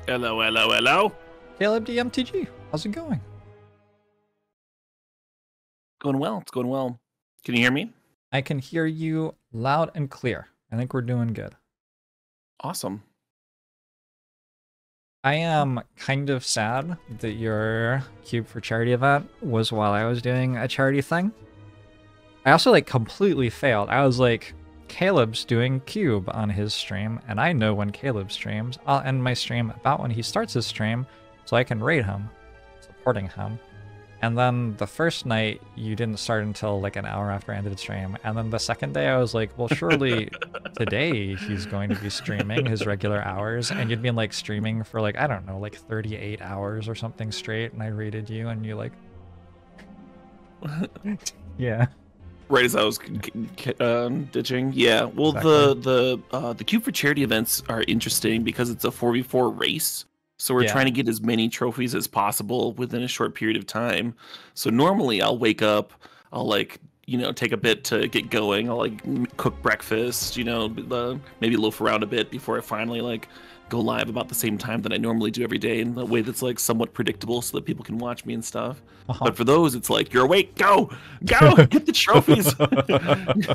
Hello, hello, hello. CalebMTG, how's it going? Going well. It's going well. Can you hear me? I can hear you loud and clear. I think we're doing good. Awesome. I am kind of sad that your Cube for Charity event was while I was doing a charity thing. I also completely failed. I was like, Caleb's doing Cube on his stream, and I know when Caleb streams. I'll end my stream about when he starts his stream so I can raid him, supporting him. And then the first night, you didn't start until an hour after I ended the stream. And then the second day, I was like, well, surely today he's going to be streaming his regular hours. And you'd been streaming for I don't know, 38 hours or something straight. And I rated you and you yeah. Right as I was ditching. Yeah. Well, Exactly. the Cube for Charity events are interesting because it's a 4v4 race. So we're trying to get as many trophies as possible within a short period of time. So normally I'll wake up, I'll take a bit to get going. I'll cook breakfast, maybe loaf around a bit before I finally go live about the same time that I normally do every day in a way that's somewhat predictable so that people can watch me and stuff. But for those, it's you're awake, go, get the trophies.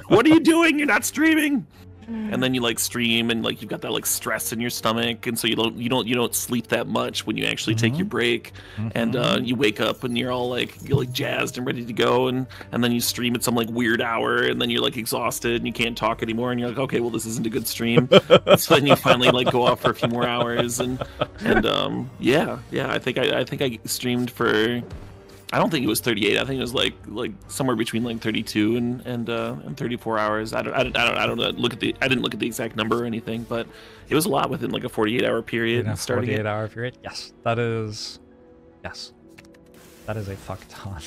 What are you doing? You're not streaming. And then you stream and you've got that stress in your stomach, and so you don't sleep that much when you actually take your break, and you wake up and you're all you're jazzed and ready to go, and then you stream at some weird hour, and then you're exhausted and you can't talk anymore, and you're okay, well, this isn't a good stream. So then you finally go off for a few more hours, and yeah, I think I streamed for, I don't think it was 38. I think it was like somewhere between 32 and 34 hours. I don't know. I didn't look at the exact number or anything, but it was a lot within a 48-hour period. In a 48-hour period. Yes, that is a fuck ton.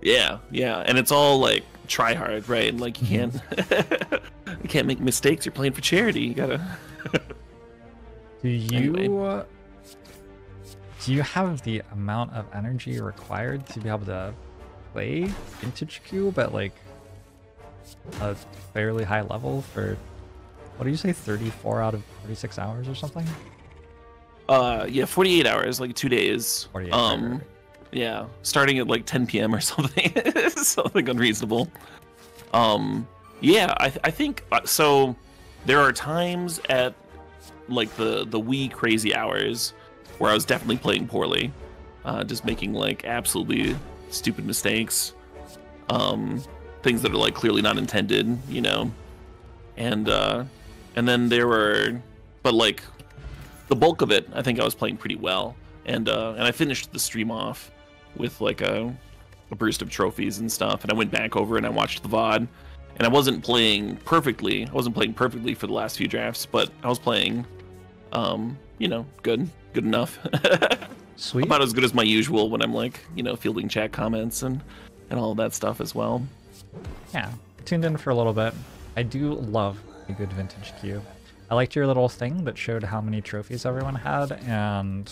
Yeah, and it's all try hard, right? And you can't you can't make mistakes. You're playing for charity. You gotta. Do you? Anyway. Do you have the amount of energy required to be able to play Vintage Cube at a fairly high level for, what do you say, 34 out of 36 hours or something? Yeah, 48 hours, 2 days. 48 hours. Yeah, starting at 10 p.m. or something. Something unreasonable. Yeah, I think so. There are times at the wee crazy hours where I was definitely playing poorly, just making absolutely stupid mistakes, things that are clearly not intended, and then there were, but the bulk of it, I think I was playing pretty well, and I finished the stream off with a burst of trophies and stuff, and I went back over and I watched the VOD, and I wasn't playing perfectly. I wasn't playing perfectly for the last few drafts, but I was playing, good enough. Sweet. About as good as my usual when I'm fielding chat comments and all of that stuff as well. Yeah, tuned in for a little bit. I do love a good Vintage Cube. I liked your little thing that showed how many trophies everyone had and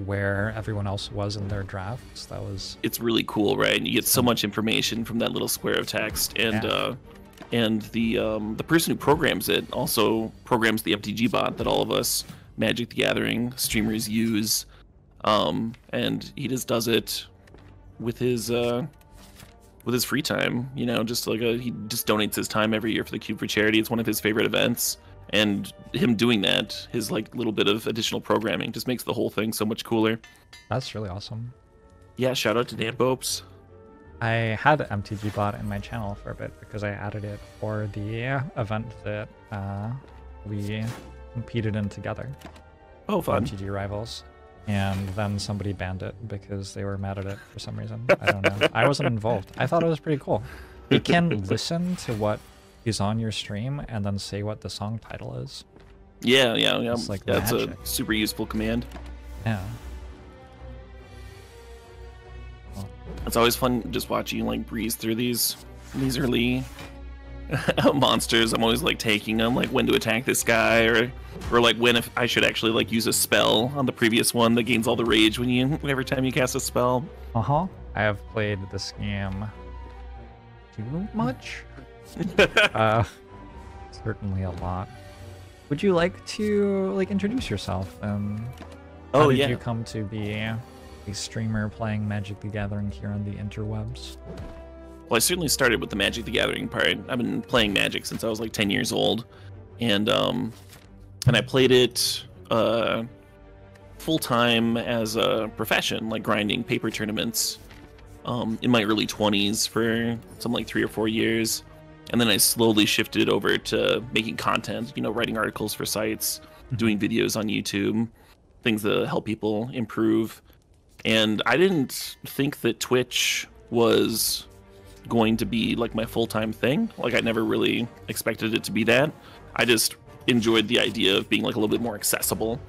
where everyone else was in their drafts. That was. It's really cool, right? And you get so much information from that little square of text, and and the person who programs it also programs the MTG bot that all of us Magic the Gathering streamers use, and he just does it with his free time, just he just donates his time every year for the Cube for Charity. It's one of his favorite events, and him doing that, his little bit of additional programming, just makes the whole thing so much cooler. That's really awesome. Yeah, shout out to Dan Bopes. I had MTG bot in my channel for a bit because I added it for the event that we competed in together. Oh, fun. MTG Rivals. And then somebody banned it because they were mad at it for some reason. I don't know. I wasn't involved. I thought it was pretty cool. You can listen to what is on your stream and then say what the song title is. Yeah. It's That's magic. a super useful command. Yeah. Well, it's always fun just watching you breeze through these early monsters. I'm always taking them, when to attack this guy, or when if I should actually use a spell on the previous one that gains all the rage every time you cast a spell. I have played this game too much. Certainly a lot. Would you like to introduce yourself and How Oh did yeah. you come to be a streamer playing Magic the Gathering here on the interwebs? Well, I certainly started with the Magic the Gathering part. I've been playing Magic since I was like 10 years old, and I played it full time as a profession, like grinding paper tournaments, in my early 20s for some like 3 or 4 years, and then I slowly shifted over to making content. You know, writing articles for sites, doing videos on YouTube, things that help people improve. And I didn't think that Twitch was going to be like my full-time thing. Like I never really expected it to be that. I just enjoyed the idea of being like a little bit more accessible.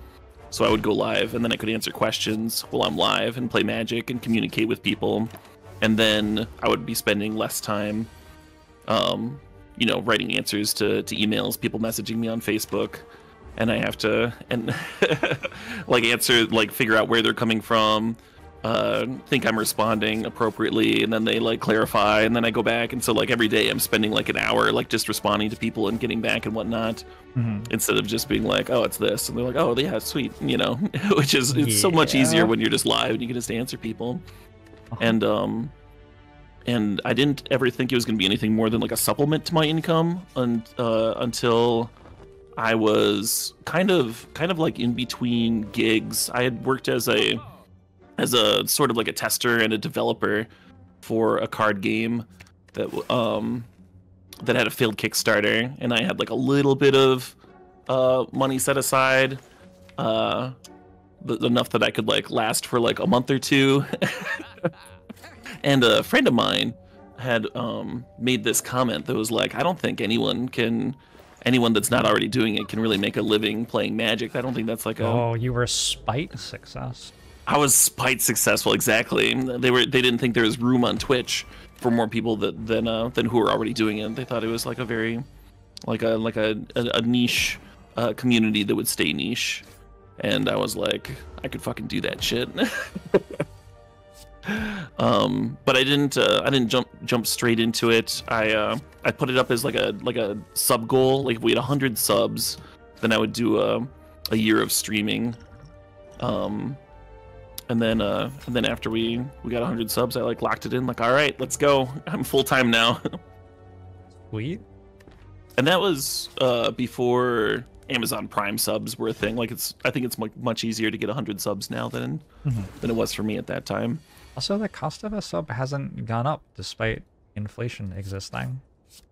So I would go live and then I could answer questions while I'm live and play Magic and communicate with people. And then I would be spending less time you know, writing answers to emails, people messaging me on Facebook, and I have to like answer, like figure out where they're coming from, think I'm responding appropriately, and then they like clarify, and then I go back, and so like every day I'm spending like an hour like just responding to people and getting back and whatnot, instead of just being like, oh, it's this, and they're like, oh yeah, sweet, you know, which is it's so much easier when you're just live and you can just answer people. And I didn't ever think it was going to be anything more than like a supplement to my income until I was kind of like in between gigs. I had worked as a sort of like a tester and a developer for a card game that that had a failed Kickstarter, and I had like a little bit of money set aside, enough that I could like last for like a month or two. And a friend of mine had made this comment that was like, I don't think anyone that's not already doing it can really make a living playing Magic. I don't think that's like a... Oh, you were spite success. I was spite successful, exactly. They didn't think there was room on Twitch for more people than who were already doing it. They thought it was like a very like a niche community that would stay niche. And I was like, I could fucking do that shit. But I didn't jump straight into it. I put it up as like a sub goal. Like if we had 100 subs, then I would do a year of streaming. And then after we got 100 subs, I like locked it in. Like, all right, let's go. I'm full time now. Sweet. And that was before Amazon Prime subs were a thing. Like I think it's much easier to get 100 subs now than it was for me at that time. Also, the cost of a sub hasn't gone up despite inflation existing.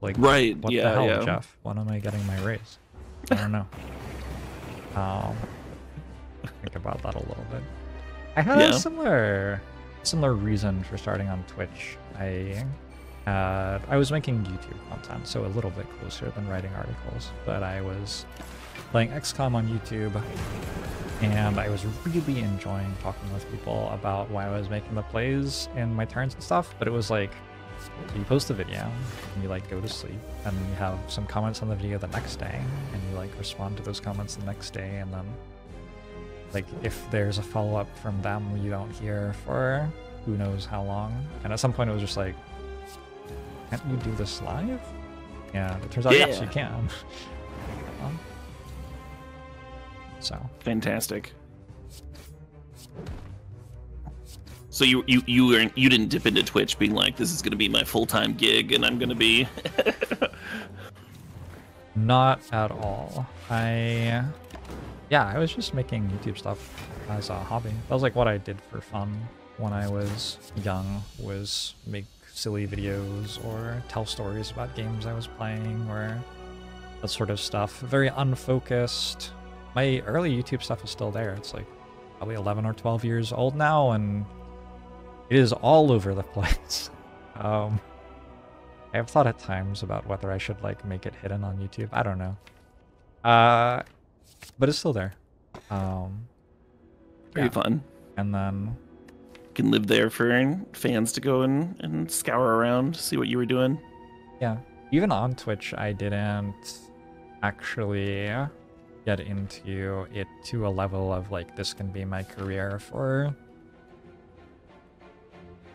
Like, right? What the hell, Jeff? When am I getting my raise? I don't know. Think about that a little bit. I had a similar reason for starting on Twitch. I was making YouTube content, so a little bit closer than writing articles, but I was playing XCOM on YouTube, and I was really enjoying talking with people about why I was making the plays in my turns and stuff. But it was like, you post a video, and you like go to sleep, and you have some comments on the video the next day, and you like respond to those comments the next day, and then like if there's a follow-up from them, you don't hear for who knows how long. And at some point it was just like, can't you do this live? Yeah, it turns out yes, you can. So fantastic. So you didn't dip into Twitch being like, this is going to be my full-time gig and I'm going to be... Not at all. I was just making YouTube stuff as a hobby. That was like what I did for fun when I was young, was make silly videos or tell stories about games I was playing or that sort of stuff. Very unfocused. My early YouTube stuff is still there. It's like probably 11 or 12 years old now, and it is all over the place. I have thought at times about whether I should like make it hidden on YouTube. I don't know. But it's still there. Very fun. And then you can live there for fans to go and scour around, see what you were doing. Yeah. Even on Twitch, I didn't actually get into it to a level of like, this can be my career for,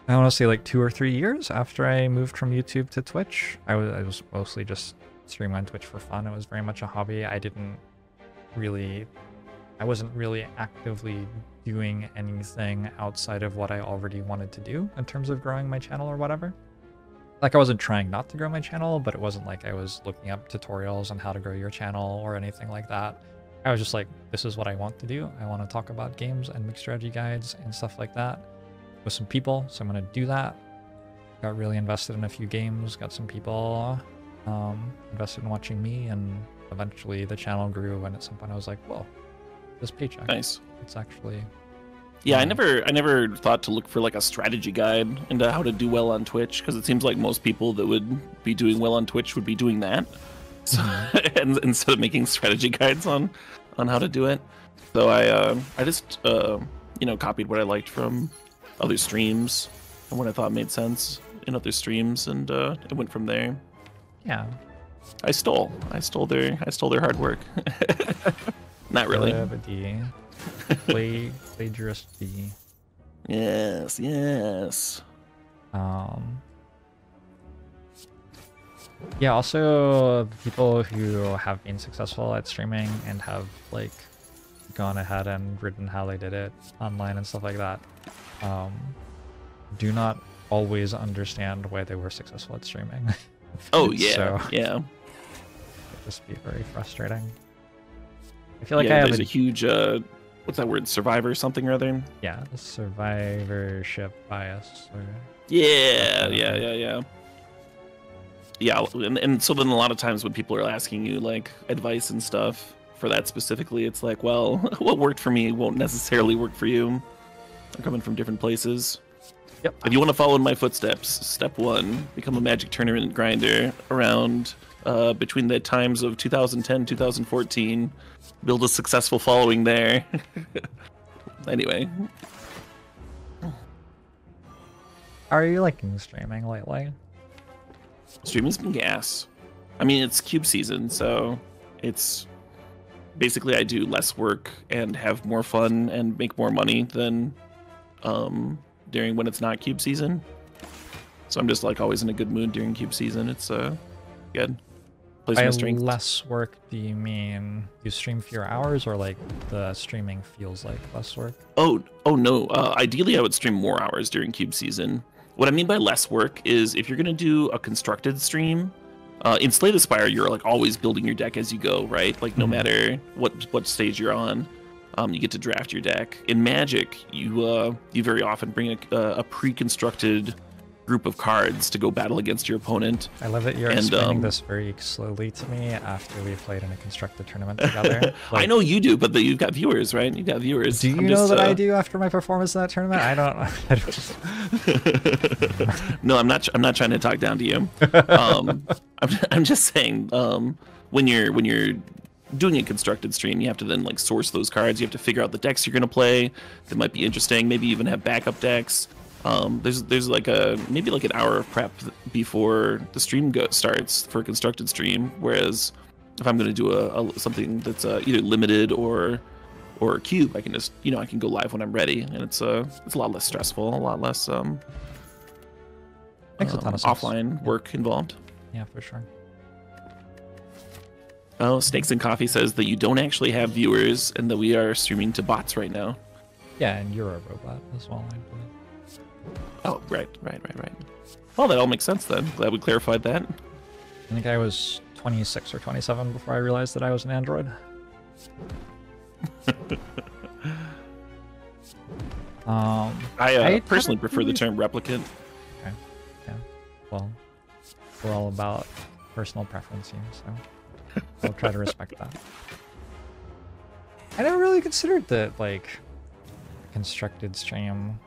I want to say like 2 or 3 years after I moved from YouTube to Twitch. I was mostly just streaming on Twitch for fun. It was very much a hobby. I didn't really I wasn't really actively doing anything outside of what I already wanted to do in terms of growing my channel or whatever. Like, I wasn't trying not to grow my channel, but it wasn't like I was looking up tutorials on how to grow your channel or anything like that. I was just like, this is what I want to do. I want to talk about games and make strategy guides and stuff like that with some people, so I'm going to do that. Got really invested in a few games, got some people invested in watching me, and eventually the channel grew, and at some point I was like, whoa, this paycheck. Nice. It's actually... Yeah, I never thought to look for like a strategy guide into how to do well on Twitch, because it seems like most people that would be doing well on Twitch would be doing that, so, and instead of making strategy guides on how to do it. So I just you know, copied what I liked from other streams and what I thought made sense in other streams, and it went from there. Yeah. I stole their hard work. Not really. Plagiarist D. Yes, yes. Yeah, also the people who have been successful at streaming and have like gone ahead and written how they did it online and stuff like that, do not always understand why they were successful at streaming. Oh yeah, so, yeah. It just be very frustrating. I feel like yeah, I have there's a huge what's that word? Survivor something or other? Yeah, the survivorship bias. Or... Yeah. Yeah, and so then a lot of times when people are asking you like advice and stuff for that specifically, it's like, well, what worked for me won't necessarily work for you. They're coming from different places. Yep. If you want to follow in my footsteps, step 1, become a Magic tournament grinder around between the times of 2010, 2014. Build a successful following there. Anyway. How are you liking streaming lately? Streaming's been gas. I mean, it's cube season, so it's basically I do less work and have more fun and make more money than during when it's not cube season. So I'm just like always in a good mood during cube season. It's good. Plays my strength. By less work, do you mean you stream fewer hours, or like the streaming feels like less work? Oh no. Ideally, I would stream more hours during cube season. What I mean by less work is if you're gonna do a constructed stream, in Slay the Spire, you're like always building your deck as you go, right? Like no matter what stage you're on, you get to draft your deck. In Magic, you very often bring a pre-constructed group of cards to go battle against your opponent. I love that you're explaining this very slowly to me after we played in a constructed tournament together. Like, I know you do, but you've got viewers, right? You've got viewers. Do you know that I do after my performance in that tournament? I don't. No, I'm not trying to talk down to you. I'm just saying, when you're doing a constructed stream, you have to then like source those cards. You have to figure out the decks you're gonna play that might be interesting. Maybe even have backup decks. There's like maybe like an hour of prep before the stream starts for a constructed stream. Whereas if I'm going to do something that's either limited or cube, I can just I can go live when I'm ready, and it's a lot less stressful, a lot less makes a ton of offline work involved. Yeah, for sure. Oh, Snakes and Coffee says that you don't actually have viewers and that we are streaming to bots right now. Yeah, and you're a robot as well, I believe. Oh, right. Well, that all makes sense then. Glad we clarified that. I think I was 26 or 27 before I realized that I was an android. I personally prefer the term replicant. Okay. Yeah. Well, we're all about personal preference here, so I'll try to respect that. I never really considered that, like, constructed stream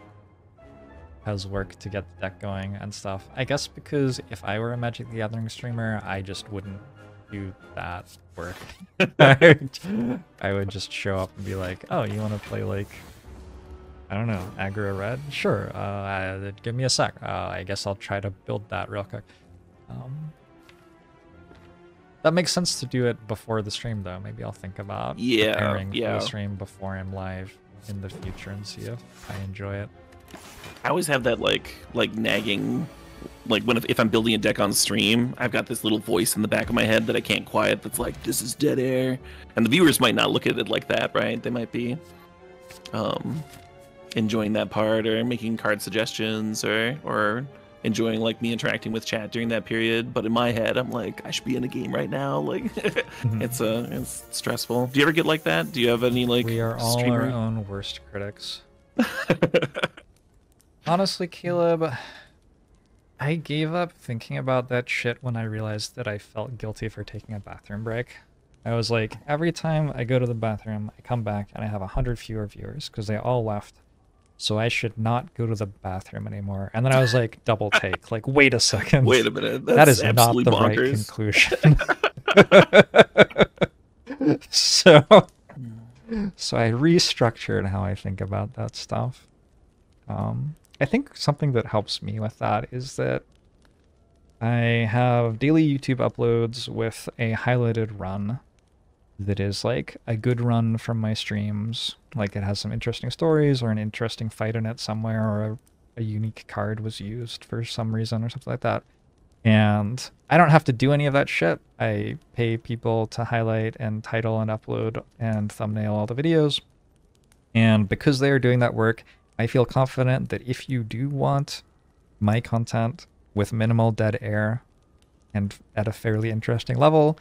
has work to get the deck going and stuff. I guess because if I were a Magic the Gathering streamer, I just wouldn't do that work. I would just show up and be like, oh, you want to play, like, I don't know, aggro red? Sure, give me a sec. I guess I'll try to build that real quick. That makes sense to do it before the stream, though. Maybe I'll think about preparing for the stream before I'm live in the future and see if I enjoy it. I always have that like nagging like if I'm building a deck on stream, I've got this little voice in the back of my head that I can't quiet that's like, this is dead air. And the viewers might not look at it like that, right? They might be enjoying that part or making card suggestions or enjoying like me interacting with chat during that period. But in my head, I'm like, I should be in a game right now. Like it's stressful. Do you ever get like that? Do you have any like we are all our own worst critics. Honestly, Caleb, I gave up thinking about that shit when I realized that I felt guilty for taking a bathroom break. I was like, every time I go to the bathroom, I come back and I have 100 fewer viewers because they all left. So I should not go to the bathroom anymore. And then I was like, double take. Like, wait a second. Wait a minute. That is not the bonkers. right conclusion. So I restructured how I think about that stuff. I think something that helps me with that is that I have daily YouTube uploads with a highlighted run that is like a good run from my streams. Like it has some interesting stories or an interesting fight in it somewhere, or a unique card was used for some reason or something like that. And I don't have to do any of that shit. I pay people to highlight and title and upload and thumbnail all the videos. And because they are doing that work, I feel confident that if you do want my content with minimal dead air and at a fairly interesting level,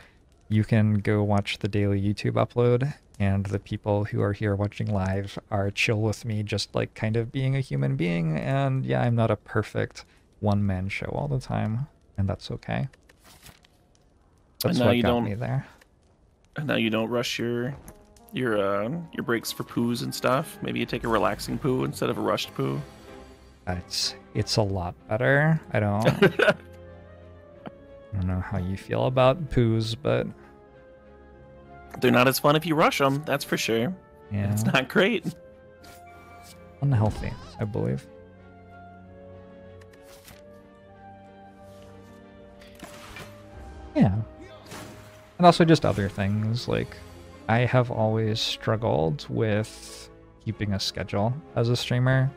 you can go watch the daily YouTube upload, and the people who are here watching live are chill with me, just like kind of being a human being. And yeah, I'm not a perfect one-man show all the time, and that's okay. That's what got me there. And now you don't rush your breaks for poos and stuff. Maybe you take a relaxing poo instead of a rushed poo. It's a lot better. I don't know how you feel about poos, but they're not as fun if you rush them. That's for sure. Yeah, it's not great. Unhealthy, I believe. Yeah, and also just other things like, I have always struggled with keeping a schedule as a streamer,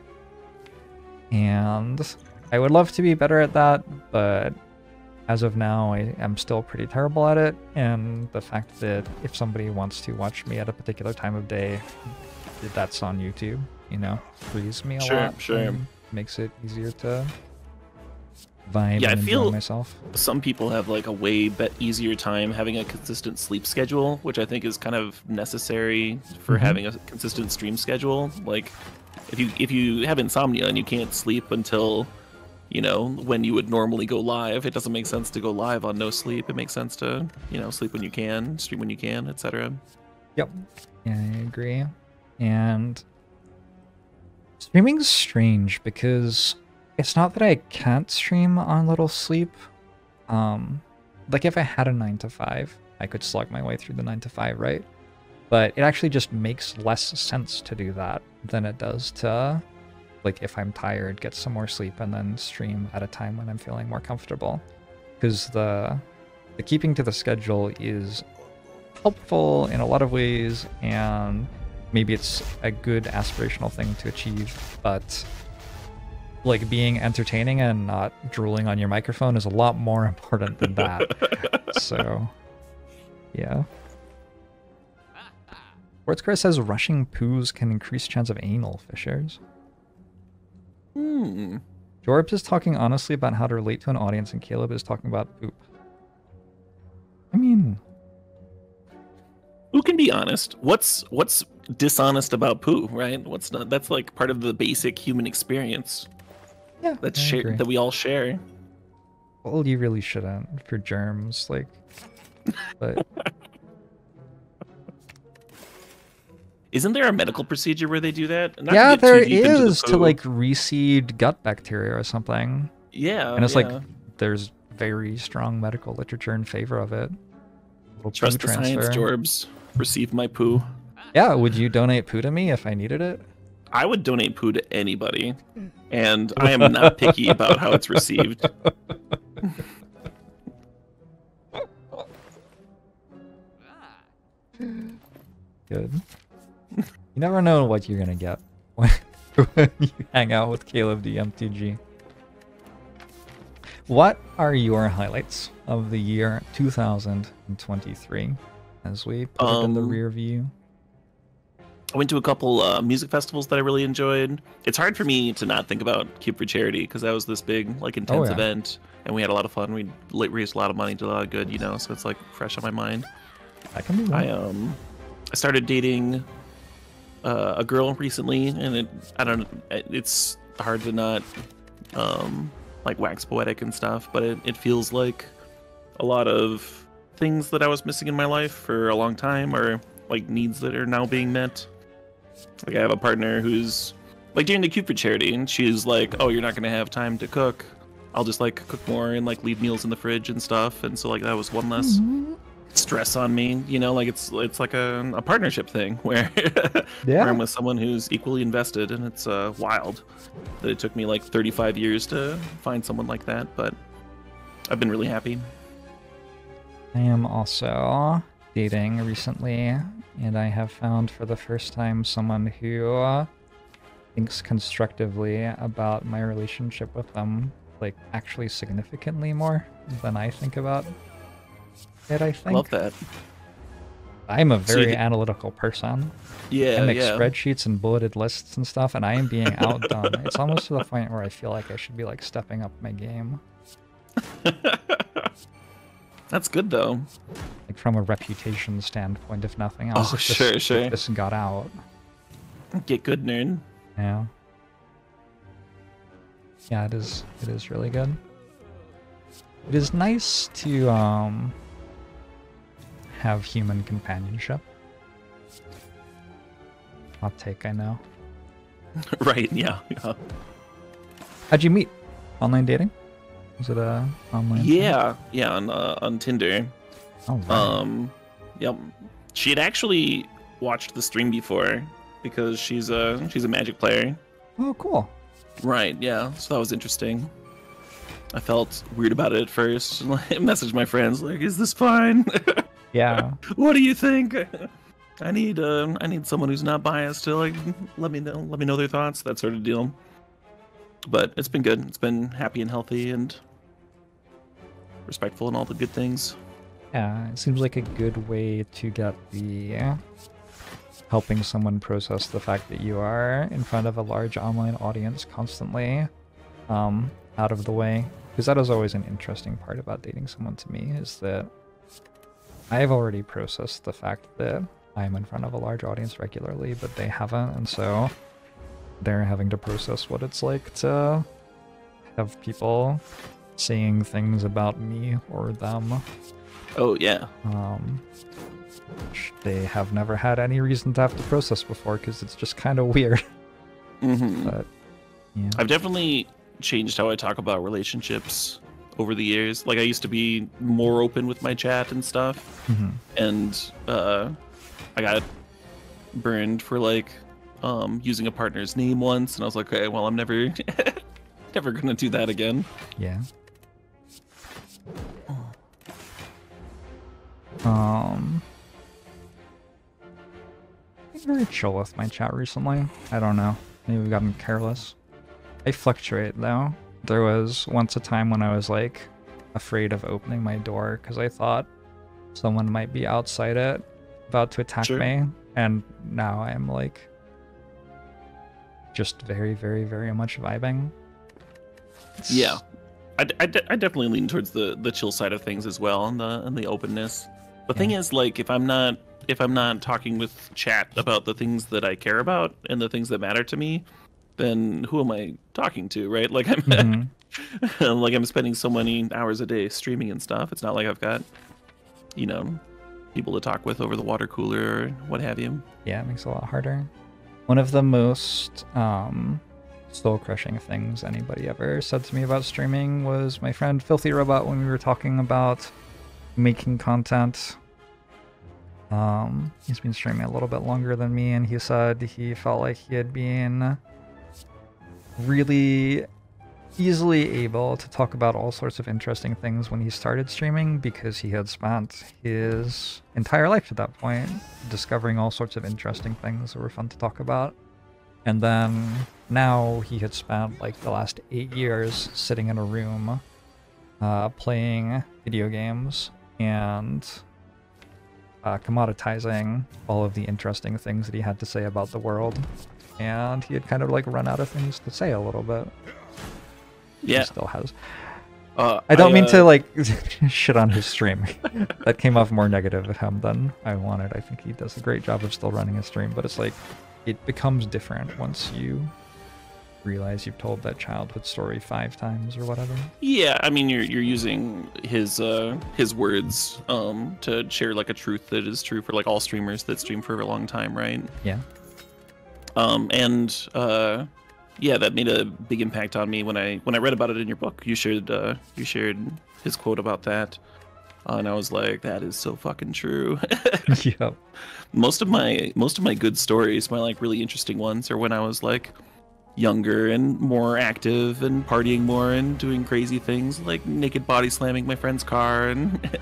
and I would love to be better at that, but as of now, I am still pretty terrible at it, and the fact that if somebody wants to watch me at a particular time of day, that's on YouTube, you know, frees me a lot. Sure. Makes it easier to vibe and enjoy myself. Some people have like a way easier time having a consistent sleep schedule, which I think is kind of necessary for having a consistent stream schedule. Like if you have insomnia and you can't sleep until, you know, when you would normally go live, it doesn't make sense to go live on no sleep. It makes sense to, you know, sleep when you can, stream when you can, etc. Yep. Yeah, I agree. And streaming's strange because it's not that I can't stream on little sleep. Like if I had a 9 to 5, I could slug my way through the 9 to 5, right? But it actually just makes less sense to do that than it does to, like, if I'm tired, get some more sleep and then stream at a time when I'm feeling more comfortable. Because the keeping to the schedule is helpful in a lot of ways, and maybe it's a good aspirational thing to achieve, but like being entertaining and not drooling on your microphone is a lot more important than that. So, yeah. Sportscar says rushing poos can increase chance of anal fissures. Jorbs is talking honestly about how to relate to an audience, and Caleb is talking about poop. I mean, who can be honest? What's dishonest about poo, right? What's not? That's like part of the basic human experience. Yeah, that's shared, that we all share. Well, you really shouldn't for germs, like. But isn't there a medical procedure where they do that? Yeah, there is, to like reseed gut bacteria or something. Yeah, and it's like there's very strong medical literature in favor of it. Trust the science, Jorbs. Receive my poo. Yeah, would you donate poo to me if I needed it? I would donate poo to anybody, and I am not picky about how it's received. Good. You never know what you're gonna get when you hang out with CalebMTG. What are your highlights of the year 2023 as we put it in the rear view? I went to a couple music festivals that I really enjoyed. It's hard for me to not think about Cube for Charity because that was this big, like, intense event, and we had a lot of fun. We raised a lot of money, did a lot of good, you know. So it's like fresh on my mind. I can do that. I started dating a girl recently, and it's hard to not like wax poetic and stuff, but it feels like a lot of things that I was missing in my life for a long time, or like needs that are now being met. Like I have a partner who's like doing the Cube for Charity, and she's like, "Oh, you're not gonna have time to cook. I'll just like cook more and like leave meals in the fridge and stuff." And so like that was one less stress on me, you know. Like it's like a partnership thing where where I'm with someone who's equally invested, and it's wild that it took me like 35 years to find someone like that, but I've been really happy. I am also dating recently, and I have found for the first time someone who thinks constructively about my relationship with them, like actually significantly more than I think about it, I think. Love that. I'm a very analytical person. Yeah, I make spreadsheets and bulleted lists and stuff, and I am being outdone. It's almost to the point where I feel like I should be like stepping up my game. That's good though. Like from a reputation standpoint, if nothing else. Oh, sure. If this got out. Get good, nerd. Yeah. Yeah, it is really good. It is nice to have human companionship. Hot take, I know. Right, yeah. How'd you meet? Online dating? Was it a online thing? On Tinder. Oh, right. Yep. She had actually watched the stream before because she's a Magic player. Oh, cool. Right, yeah. So that was interesting. I felt weird about it at first. I messaged my friends like, "Is this fine?" Yeah. What do you think? I need someone who's not biased to like let me know their thoughts, that sort of deal. But it's been good. It's been happy and healthy and respectful and all the good things. Yeah, it seems like a good way to get the helping someone process the fact that you are in front of a large online audience constantly out of the way. Because that is always an interesting part about dating someone to me, is that I've already processed the fact that I'm in front of a large audience regularly, but they haven't, and so they're having to process what it's like to have people saying things about me or them. Oh, yeah. Which they have never had any reason to have to process before, because it's just kind of weird. Mm-hmm. But, yeah. I've definitely changed how I talk about relationships over the years. Like I used to be more open with my chat and stuff, and I got burned for like using a partner's name once, and I was like, okay, well, I'm never gonna do that again. Yeah. I'm very chill with my chat recently. I don't know. Maybe we've gotten careless. I fluctuate though. There was once a time when I was like afraid of opening my door because I thought someone might be outside it about to attack me, and now I'm like just very, very, very much vibing. Yeah, I definitely lean towards the chill side of things as well, and the openness. The thing is, like, if I'm not talking with chat about the things that I care about and the things that matter to me, then who am I talking to, right? Like I'm like I'm spending so many hours a day streaming and stuff. It's not like I've got, you know, people to talk with over the water cooler or what have you. Yeah, it makes it a lot harder. One of the most soul-crushing things anybody ever said to me about streaming was my friend Filthy Robot when we were talking about making content. He's been streaming a little bit longer than me, and he said he felt like he had been really easily able to talk about all sorts of interesting things when he started streaming, because he had spent his entire life at that point discovering all sorts of interesting things that were fun to talk about. And then now he had spent like the last 8 years sitting in a room playing video games and commoditizing all of the interesting things that he had to say about the world. And he had kind of like run out of things to say a little bit. Yeah. He still has. I don't mean to like shit on his stream. That came off more negative at him than I wanted. I think he does a great job of still running his stream, but it's like it becomes different once you realize you've told that childhood story 5 times or whatever. Yeah, I mean you're using his words to share like a truth that is true for like all streamers that stream for a long time, right? Yeah. Yeah, that made a big impact on me when I read about it in your book. You shared his quote about that, and I was like, that is so fucking true. Yep. Most of my good stories, my like really interesting ones, are when I was like younger and more active and partying more and doing crazy things like naked body slamming my friend's car and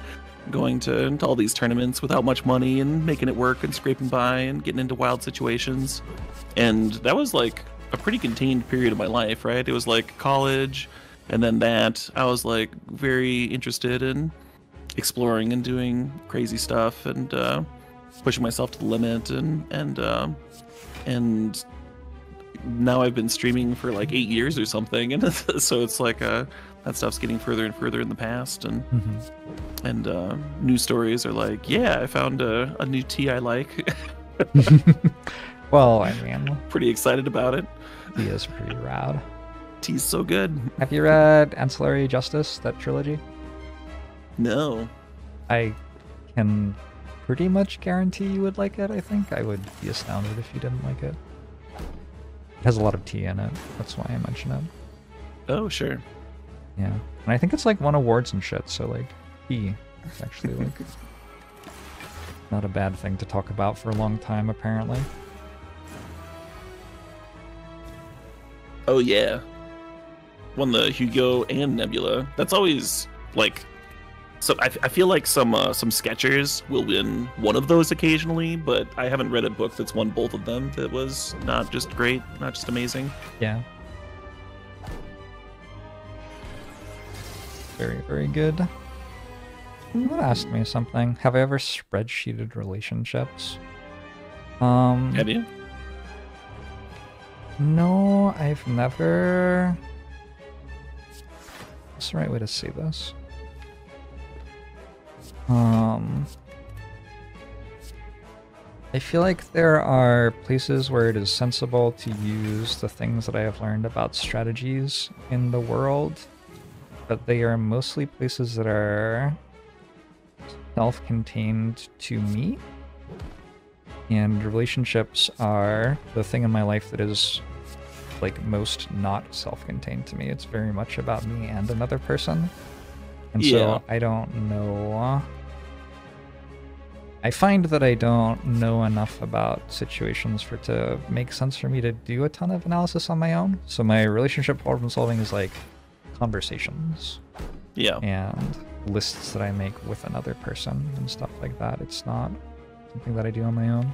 going to all these tournaments without much money and making it work and scraping by and getting into wild situations. And that was like a pretty contained period of my life, right? It was like college, and then that I was like very interested in exploring and doing crazy stuff and pushing myself to the limit, and now I've been streaming for like 8 years or something, and so it's like that stuff's getting further and further in the past, and new stories are like, yeah, I found a new tea I like. Well, I mean, pretty excited about it. He is pretty rad. Tea's so good. Have you read Ancillary Justice, that trilogy? No. I can pretty much guarantee you would like it, I think. I would be astounded if you didn't like it. It has a lot of tea in it. That's why I mention it. Oh, sure. Yeah. And I think it's like won awards and shit, so like tea is actually like not a bad thing to talk about for a long time, apparently. Oh yeah, won the Hugo and Nebula. That's always like, so I feel like some sketchers will win one of those occasionally, but I haven't read a book that's won both of them that was not just great, not just amazing. Yeah. Very, very good. Someone asked me something. Have I ever spreadsheeted relationships? Have you? No, I've never... What's the right way to say this? I feel like there are places where it is sensible to use the things that I have learned about strategies in the world, but they are mostly places that are self-contained to me. And relationships are the thing in my life that is like most not self-contained to me. It's very much about me and another person. And so I don't know. I find that I don't know enough about situations for it to make sense for me to do a ton of analysis on my own. So my relationship problem solving is like conversations. Yeah. And lists that I make with another person and stuff like that. It's not something that I do on my own.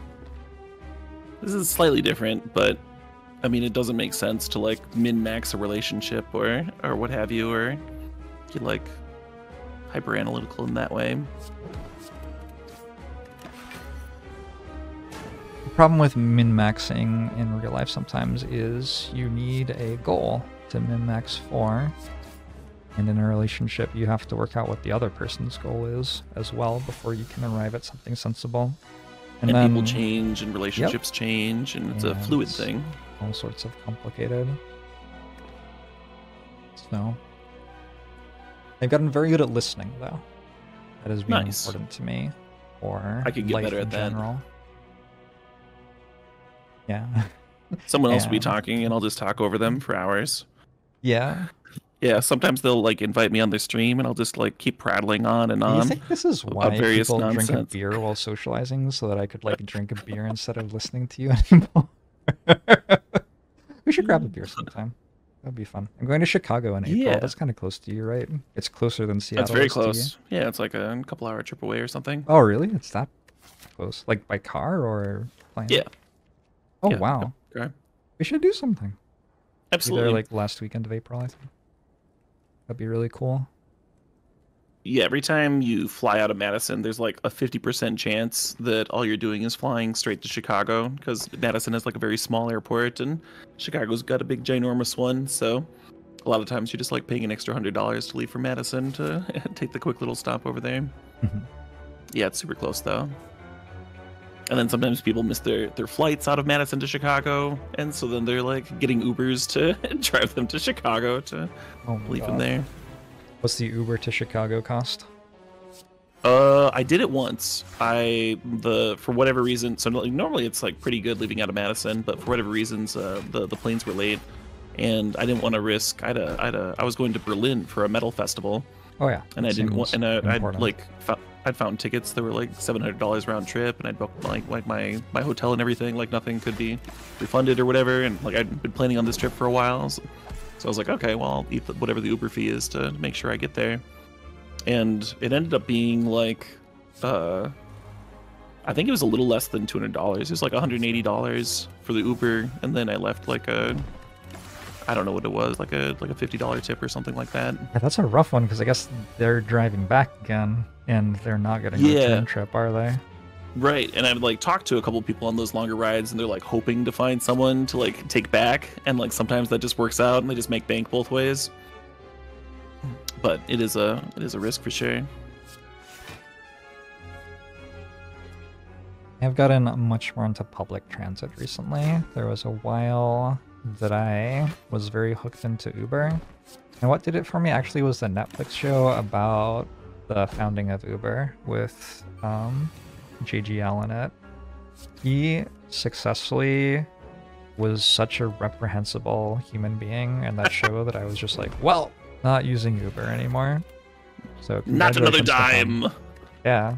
This is slightly different, but I mean, it doesn't make sense to like min-max a relationship or what have you, or get like hyper analytical in that way. The problem with min-maxing in real life sometimes is you need a goal to min-max for. And in a relationship, you have to work out what the other person's goal is as well before you can arrive at something sensible. And then, people change and relationships change, and it's a fluid thing. All sorts of complicated. So, I've gotten very good at listening, though. That has been important to me for I could get life better in at that. general. Yeah. Someone else will be talking, and I'll just talk over them for hours. Yeah. Yeah, sometimes they'll like invite me on their stream, and I'll just like keep prattling on and on. Do you think this is why people nonsense. drink a beer while socializing, so that I could like drink a beer instead of listening to you anymore? We should grab a beer sometime. That'd be fun. I'm going to Chicago in April. Yeah. That's kind of close to you, right? It's closer than Seattle. That's very close. Yeah, it's like a couple-hour trip away or something. Oh, really? It's that close? Like by car or plane? Yeah. Oh, yeah. wow. Okay. We should do something. Absolutely. Either like last weekend of April, I think. That'd be really cool. Yeah, every time you fly out of Madison, there's like a 50% chance that all you're doing is flying straight to Chicago, because Madison is like a very small airport and Chicago's got a big ginormous one. So a lot of times you're just like paying an extra $100 to leave from Madison to take the quick little stop over there. Yeah, it's super close though. And then sometimes people miss their flights out of Madison to Chicago, and so then they're like getting Ubers to drive them to Chicago to leave them there. What's the Uber to Chicago cost? I did it once. For whatever reason, so normally it's like pretty good leaving out of Madison, but for whatever reasons, the planes were late, and I didn't want to risk. I was going to Berlin for a metal festival. Oh yeah. And I didn't want, and I'd found tickets that were like $700 round trip, and I'd booked like my hotel and everything. Like nothing could be refunded or whatever, and like I'd been planning on this trip for a while. So I was like, okay, well, I'll eat whatever the Uber fee is to make sure I get there. And it ended up being like, I think it was a little less than $200. It was like $180 for the Uber, and then I left like I don't know what it was, like a $50 tip or something like that. Yeah, that's a rough one, because I guess they're driving back again, and they're not getting a return trip, are they? Right, and I've like talked to a couple people on those longer rides, and they're like hoping to find someone to like take back, and like sometimes that just works out, and they just make bank both ways. But it is a risk for sure. I've gotten much more into public transit recently. There was a while that I was very hooked into Uber, and what did it for me actually was the Netflix show about the founding of Uber with JGL in it. He successfully was such a reprehensible human being in that show that I was just like, well, not using Uber anymore. So not another dime. Yeah.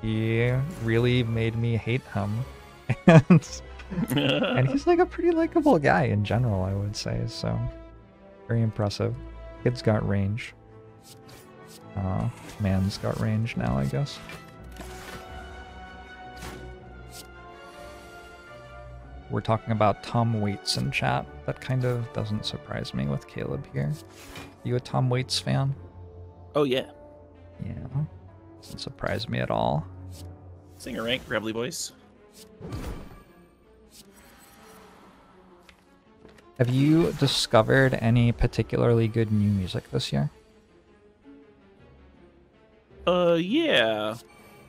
He really made me hate him. And he's like a pretty likable guy in general, I would say. So very impressive. Kid's got range. Man's got range now, I guess. We're talking about Tom Waits in chat. That kind of doesn't surprise me with Caleb here. You a Tom Waits fan? Oh yeah. Yeah. Doesn't surprise me at all. Singer, right? Gravelly voice. Have you discovered any particularly good new music this year? Yeah.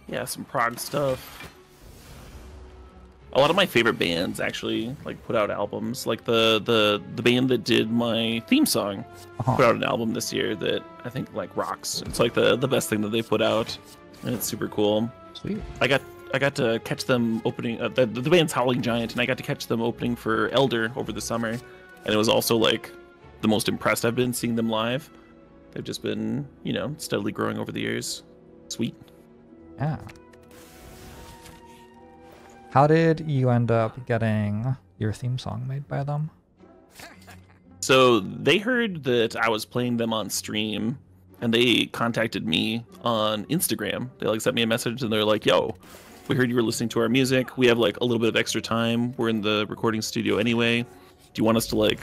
Yeah, some prog stuff. A lot of my favorite bands actually like put out albums. Like the band that did my theme song put out an album this year that I think like rocks. It's like the best thing that they put out, and it's super cool. Sweet. I got to catch them opening. The band's Howling Giant, and I got to catch them opening for Elder over the summer, and it was also like the most impressed I've been seeing them live. They've just been, steadily growing over the years. Sweet. Yeah. How did you end up getting your theme song made by them? So they heard that I was playing them on stream, and they contacted me on Instagram. They like sent me a message, and they're like, "Yo, we heard you were listening to our music. We have like a little bit of extra time. We're in the recording studio anyway. Do you want us to like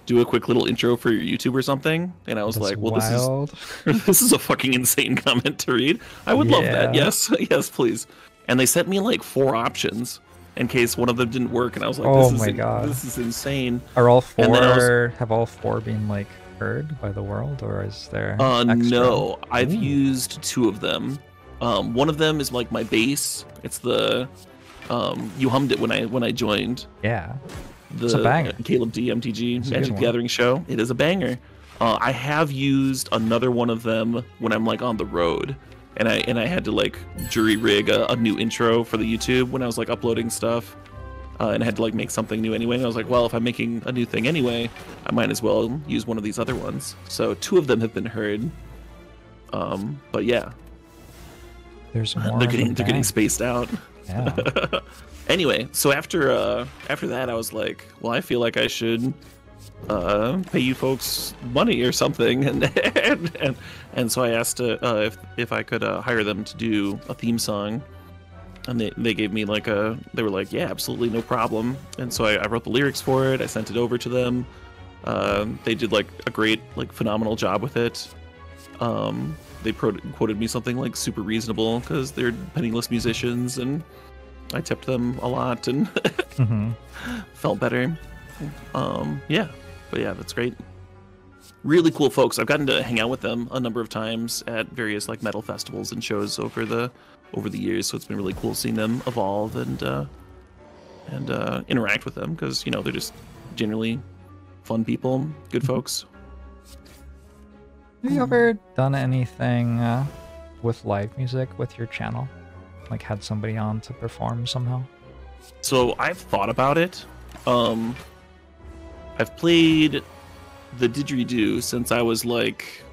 do a quick little intro for your YouTube or something?" And I was like, "Well, wild. this is a fucking insane comment to read. I would love that. Yes, yes, please." And they sent me like 4 options in case one of them didn't work, and I was like, "Oh my god, this is insane." Are all 4 have all 4 been like heard by the world, or is there? No, I've used 2 of them. One of them is like my bass. It's the you hummed it when I joined. Yeah, it's a banger. CalebMTG Magic Gathering show. It is a banger. I have used another one of them when I'm like on the road. And I had to like jury rig a new intro for the YouTube when I was like uploading stuff, and I had to like make something new anyway. And I was like, well, if I'm making a new thing anyway, I might as well use one of these other ones. So 2 of them have been heard. But yeah, there's more. They're getting spaced out. Yeah. Anyway, so after that, I was like, well, I feel like I should pay you folks money or something, and so I asked if I could hire them to do a theme song, and they gave me like they were like, yeah, absolutely, no problem. And so I wrote the lyrics for it. I sent it over to them. They did like a great, like phenomenal job with it, They quoted me something like super reasonable because they're penniless musicians, and I tipped them a lot and felt better. Yeah, but yeah, that's great. Really cool folks. I've gotten to hang out with them a number of times at various like metal festivals and shows over the years. So it's been really cool seeing them evolve and interact with them because they're just generally fun people, good folks. Have you ever done anything with live music with your channel? Like had somebody on to perform somehow? So I've thought about it. I've played the didgeridoo since I was like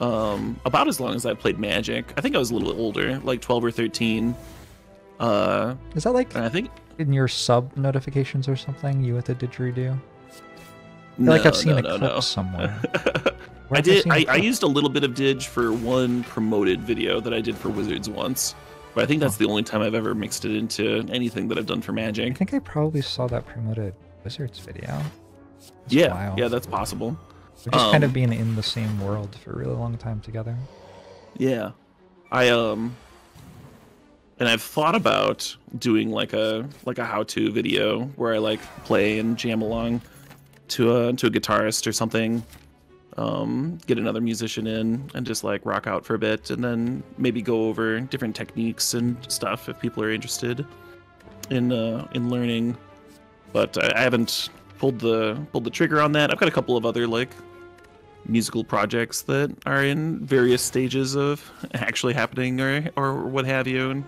about as long as I played Magic. I think I was a little bit older, like 12 or 13. Is that like I think in your sub notifications or something, you with the didgeridoo? I feel like I've seen a clip somewhere. I used a little bit of Dig for one promoted video that I did for Wizards once, but I think that's the only time I've ever mixed it into anything that I've done for Magic. I think I probably saw that promoted Wizards video. Yeah, that's possible. We've just kind of been in the same world for a really long time together. Yeah, and I've thought about doing like a how-to video where I like play and jam along to a guitarist or something. Get another musician in and just like rock out for a bit, and then maybe go over different techniques and stuff if people are interested in learning. But I haven't pulled the trigger on that. I've got a couple of other like musical projects that are in various stages of actually happening or what have you, and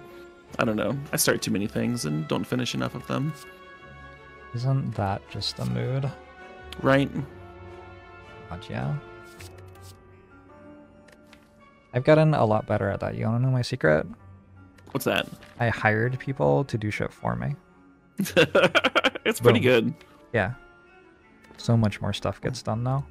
I don't know. I start too many things and don't finish enough of them. Isn't that just a mood? Right. God, yeah. I've gotten a lot better at that. You want to know my secret? What's that? I hired people to do shit for me. It's pretty good. Yeah. So much more stuff gets done now.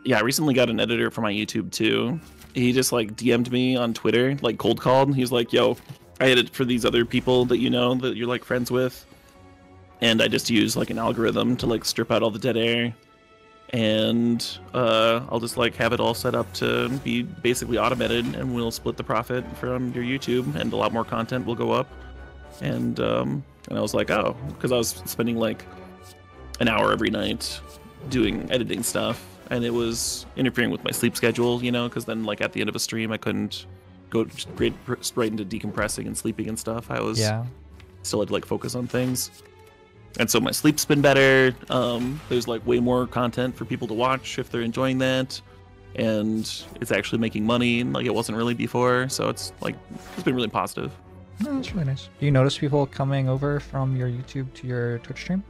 Yeah, I recently got an editor for my YouTube too. He just like DM'd me on Twitter, like cold called. He's like, yo, I edit for these other people that that you're like friends with. And I just use like an algorithm to like strip out all the dead air. And I'll just like have it all set up to be basically automated, and we'll split the profit from your YouTube, and a lot more content will go up. And I was like, oh, because I was spending like an hour every night doing editing stuff, and it was interfering with my sleep schedule, because then like at the end of a stream I couldn't go straight into decompressing and sleeping and stuff. I was still had to like focus on things. And so my sleep's been better. There's like way more content for people to watch if they're enjoying that, and it's actually making money, and like it wasn't really before. So it's been really positive. Oh, that's really nice. Do you notice people coming over from your YouTube to your Twitch stream?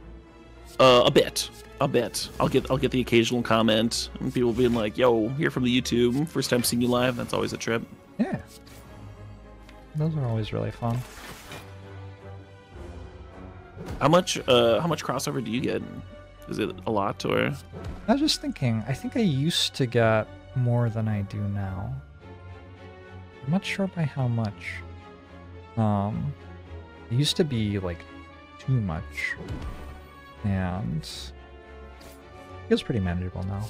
A bit. I'll get the occasional comment, and people being like, "Yo, here from the YouTube, first time seeing you live." That's always a trip. Yeah, those are always really fun. How much crossover do you get? Is it a lot, or? I was just thinking, I think I used to get more than I do now. I'm not sure by how much. It used to be like too much, and it feels pretty manageable now.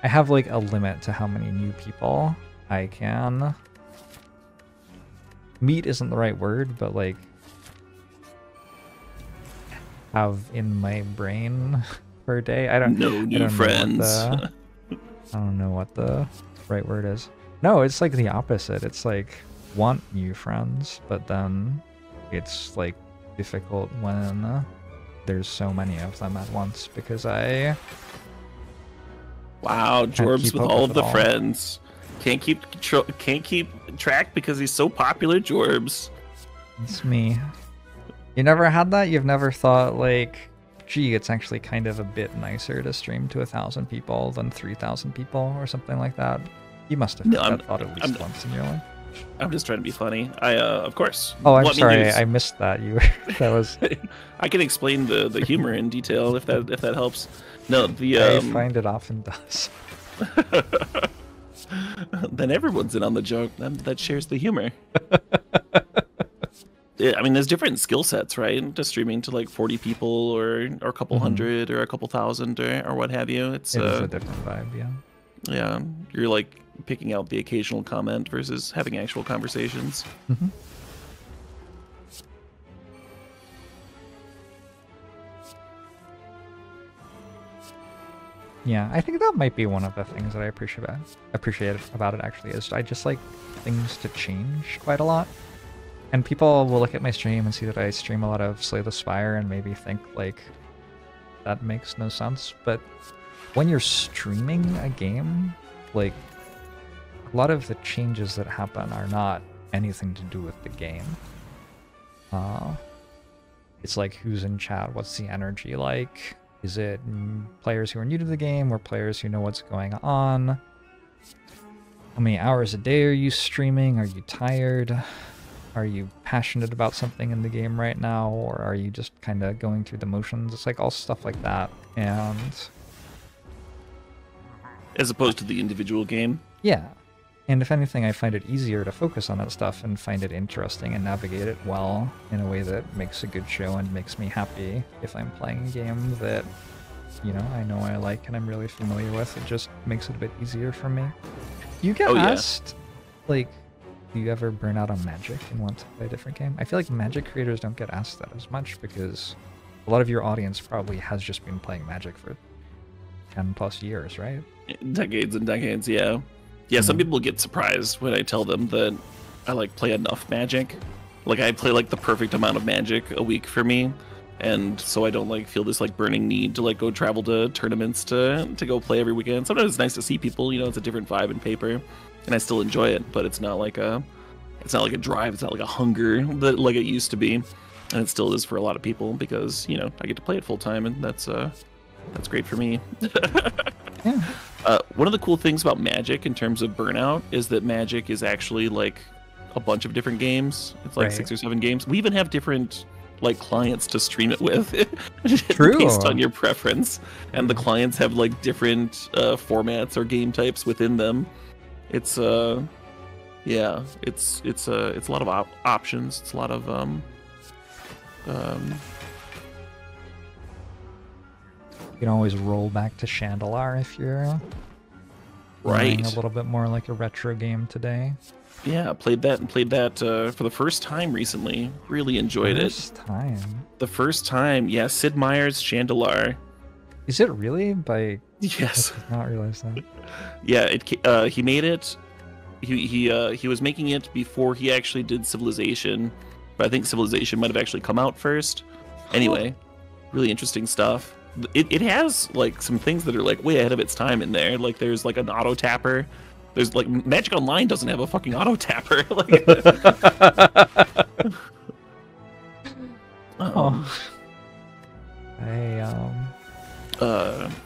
I have like a limit to how many new people I can meet isn't the right word, but like have in my brain per day. I don't know friends. I don't know what the right word is. No, it's like the opposite. It's like want new friends, but then it's like difficult when there's so many of them at once because I Jorbs with all of the friends. Can't keep track because he's so popular, Jorbs. It's me. You never had that? You've never thought like, gee, it's actually kind of a bit nicer to stream to 1,000 people than 3,000 people or something like that? You must have thought at least once in your life. I'm just trying to be funny. Of course. Oh, I'm sorry. I missed that. That was. I can explain the humor in detail if that helps. No, I find it often does. Then everyone's in on the joke. That shares the humor. I mean, there's different skill sets, right? Just streaming to like 40 people or a couple hundred or a couple thousand or what have you. It is a different vibe, yeah. Yeah, you're like picking out the occasional comment versus having actual conversations. Yeah, I think that might be one of the things that I appreciate about it, actually, is I just like things to change quite a lot. And people will look at my stream and see that I stream a lot of Slay the Spire and maybe think, like, that makes no sense. But when you're streaming a game, like, a lot of the changes that happen are not anything to do with the game. It's like, who's in chat? What's the energy like? Is it players who are new to the game or players who know what's going on? How many hours a day are you streaming? Are you tired? Are you passionate about something in the game right now? Or are you just kind of going through the motions? It's like all stuff like that. And as opposed to the individual game? Yeah. And if anything, I find it easier to focus on that stuff and find it interesting and navigate it well in a way that makes a good show and makes me happy if I'm playing a game that, you know, I know I like and I'm really familiar with. It just makes it a bit easier for me. You get asked, like, do you ever burn out on Magic and want to play a different game? I feel like Magic creators don't get asked that as much because a lot of your audience probably has just been playing Magic for 10 plus years, right? Decades and decades, yeah. Yeah, some people get surprised when I tell them that I like play enough Magic. Like I play like the perfect amount of Magic a week for me, and so I don't like feel this like burning need to like go travel to tournaments to go play every weekend. Sometimes it's nice to see people, you know, it's a different vibe in paper, and I still enjoy it, but it's not like a drive, it's not like a hunger that like it used to be, and it still is for a lot of people because, you know, I get to play it full time, and that's great for me. Yeah. One of the cool things about Magic in terms of burnout is that Magic is actually like a bunch of different games. It's like 6 or 7 games. We even have different like clients to stream it with. True. Based on your preference. And the clients have like different formats or game types within them. It's yeah, it's a lot of options. It's a lot of you can always roll back to Chandelar if you're playing a little bit more like a retro game today. Yeah, played that for the first time recently. Really enjoyed it. The first time, yeah. Sid Meier's Chandelar. Is it really? Yes. I did not realize that. Yeah, he made it. He was making it before he actually did Civilization, but I think Civilization might have actually come out first. Anyway, really interesting stuff. It has like some things that are like way ahead of its time in there. Like there's like an auto tapper. There's like Magic Online doesn't have a fucking auto tapper. Like,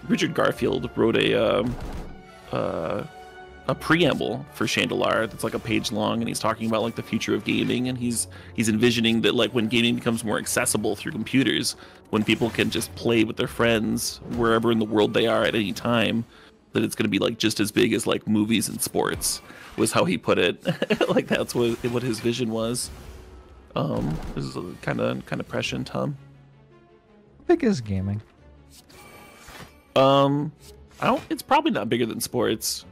Richard Garfield wrote a preamble for Chandelar that's like a page long, and he's talking about like the future of gaming, and he's envisioning that like when gaming becomes more accessible through computers, when people can just play with their friends wherever in the world they are at any time, that it's going to be like just as big as like movies and sports, was how he put it. Like that's what his vision was. This is kind of prescient, huh? How big is gaming? It's probably not bigger than sports.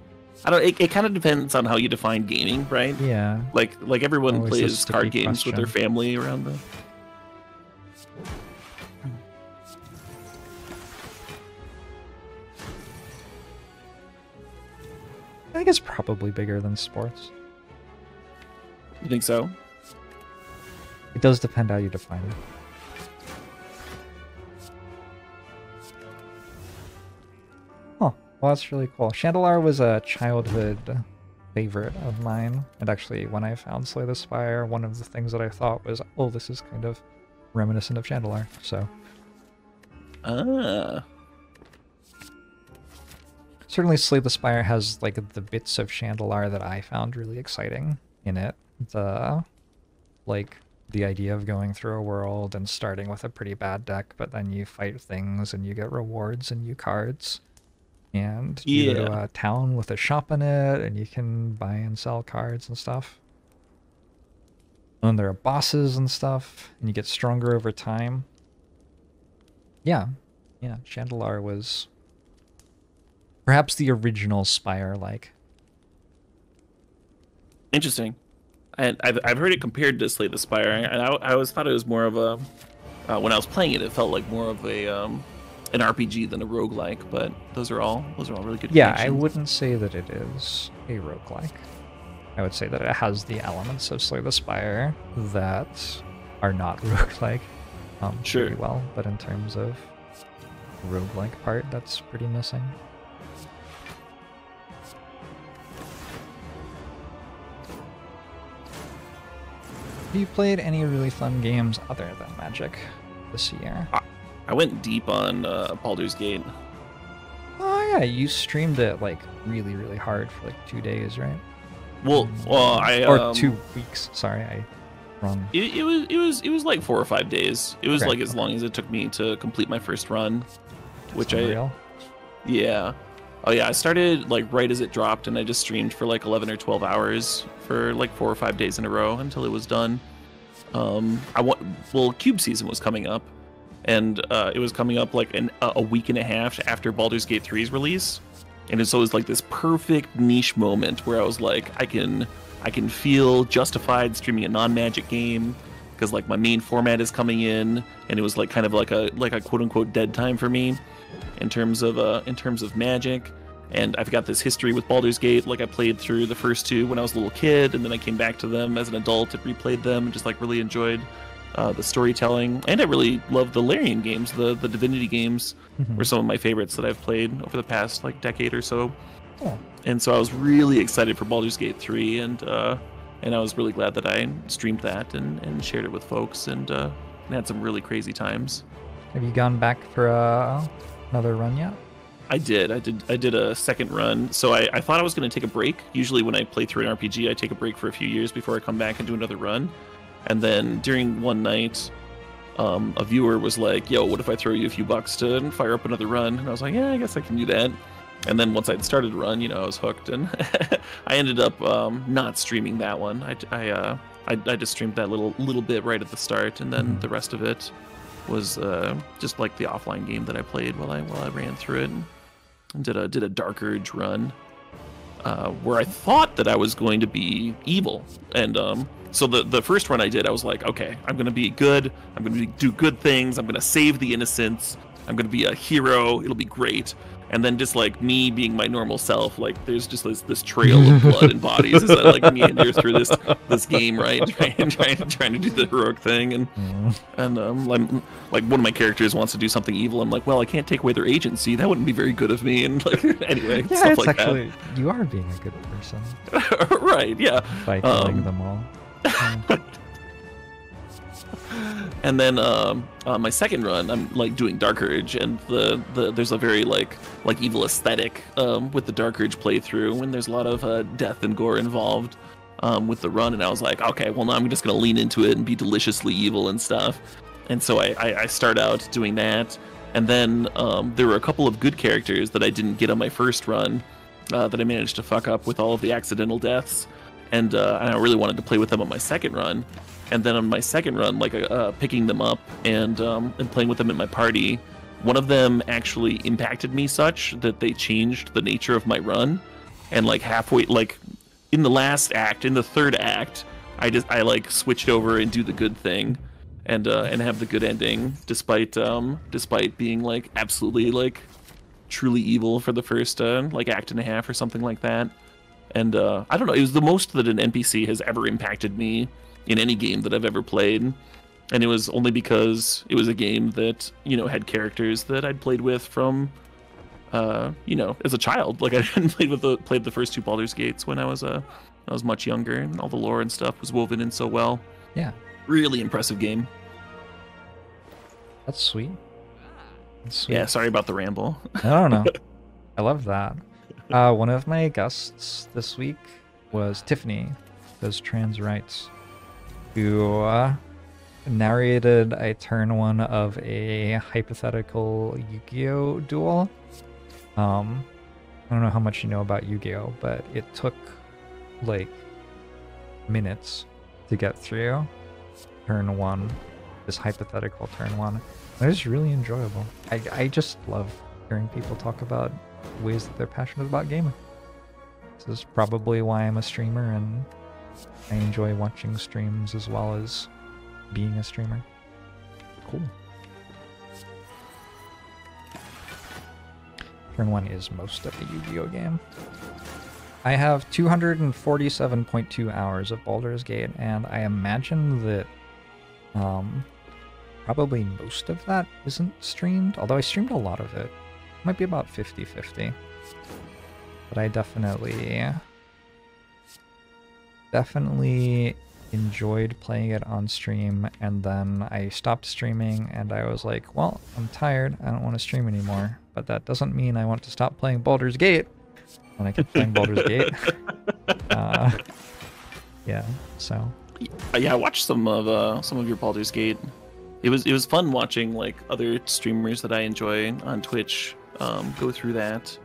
It kind of depends on how you define gaming, right? Yeah. Like everyone plays card games with their family around them. I think it's probably bigger than sports. You think so? It does depend how you define it. Oh, well, that's really cool. Chandelar was a childhood favorite of mine. And actually, when I found Slay the Spire, one of the things that I thought was, oh, this is kind of reminiscent of Chandelar. So. Certainly Slay the Spire has like the bits of Chandelar that I found really exciting in it. The idea of going through a world and starting with a pretty bad deck, but then you fight things and you get rewards and new cards. And you go to a town with a shop in it and you can buy and sell cards and stuff. And then there are bosses and stuff, and you get stronger over time. Yeah, yeah, Chandelar was perhaps the original Spire, like. Interesting. And I've heard it compared to Slay the Spire, and I always thought it was more of a when I was playing it, it felt like more of a an RPG than a roguelike. But those are all really good. Yeah, I wouldn't say that it is a roguelike. I would say that it has the elements of Slay the Spire that are not roguelike sure. pretty well, but in terms of roguelike part, that's pretty missing. Have you played any really fun games other than Magic this year? I went deep on Baldur's Gate. Oh yeah, you streamed it like really, really hard for like 2 days, right? Well, or 2 weeks. Sorry, I wrong. It was like 4 or 5 days. It was like as long as it took me to complete my first run, which yeah. Oh yeah, I started like right as it dropped, and I just streamed for like 11 or 12 hours for like 4 or 5 days in a row until it was done. Cube season was coming up, and it was coming up like a week and a half after Baldur's Gate 3's release, and so it was like this perfect niche moment where I was like, I can feel justified streaming a non-Magic game because like my main format is coming in, and it was like kind of like a quote unquote dead time for me in terms of Magic. And I've got this history with Baldur's Gate. Like I played through the first 2 when I was a little kid, and then I came back to them as an adult and replayed them, and just like really enjoyed the storytelling. And I really love the Larian games. The Divinity games were some of my favorites that I've played over the past like decade or so. Oh. And so I was really excited for Baldur's Gate 3, and I was really glad that I streamed that and shared it with folks, and had some really crazy times. Have you gone back for another run yet? I did a second run. So I thought I was going to take a break. Usually when I play through an RPG, I take a break for a few years before I come back and do another run. And then during one night, a viewer was like, yo, what if I throw you a few bucks to fire up another run? And I was like, yeah, I guess I can do that. And then once I'd started a run, I was hooked, and I ended up not streaming that one. I just streamed that little bit right at the start, and then the rest of it was just like the offline game that I played while I ran through it, and did a Dark Urge run where I thought that I was going to be evil. And so the first run I did, I was like, okay, I'm going to be good. I'm going to do good things. I'm going to save the innocents. I'm going to be a hero. It'll be great. And then just like me being my normal self, like there's just this trail of blood and bodies as I like meander through this game, right? trying to do the heroic thing, and like one of my characters wants to do something evil. I'm like, well, I can't take away their agency. That wouldn't be very good of me. And like anyway, yeah, stuff it's like actually that. You are being a good person, right? Yeah, by killing them all. And then my second run, I'm like doing Dark Urge, and there's a very like evil aesthetic with the Dark Urge playthrough, and there's a lot of death and gore involved with the run. And I was like, okay, well now I'm just gonna lean into it and be deliciously evil and stuff. And so I start out doing that, and then there were a couple of good characters that I didn't get on my first run that I managed to fuck up with all of the accidental deaths, and I really wanted to play with them on my second run. And then on my second run, like picking them up and playing with them in my party, one of them actually impacted me such that they changed the nature of my run. And like halfway, like in the last act, in the third act, I like switched over and do the good thing, and have the good ending, despite being like absolutely like truly evil for the first like act and a half or something like that. And I don't know, it was the most that an NPC has ever impacted me in any game that I've ever played, and it was only because it was a game that had characters that I'd played with from as a child. Like I hadn't played the first 2 Baldur's Gates when I was much younger, and all the lore and stuff was woven in so well. Yeah, really impressive game. That's sweet. Yeah, sorry about the ramble. I don't know. I love that. One of my guests this week was Tiffany, does trans rights, who narrated a turn 1 of a hypothetical Yu-Gi-Oh duel. I don't know how much you know about Yu-Gi-Oh, but it took like minutes to get through turn 1, this hypothetical turn 1. It was really enjoyable. I just love hearing people talk about ways that they're passionate about gaming. This is probably why I'm a streamer, and I enjoy watching streams as well as being a streamer. Cool. Turn 1 is most of a Yu-Gi-Oh game. I have 247.2 hours of Baldur's Gate, and I imagine that probably most of that isn't streamed, although I streamed a lot of it. Might be about 50-50. But I definitely enjoyed playing it on stream, and then I stopped streaming and I was like, well, I'm tired, I don't want to stream anymore. But that doesn't mean I want to stop playing Baldur's Gate. And I kept playing Baldur's Gate. Yeah, so. Yeah, I watched some of your Baldur's Gate. It was fun watching like other streamers that I enjoy on Twitch go through that,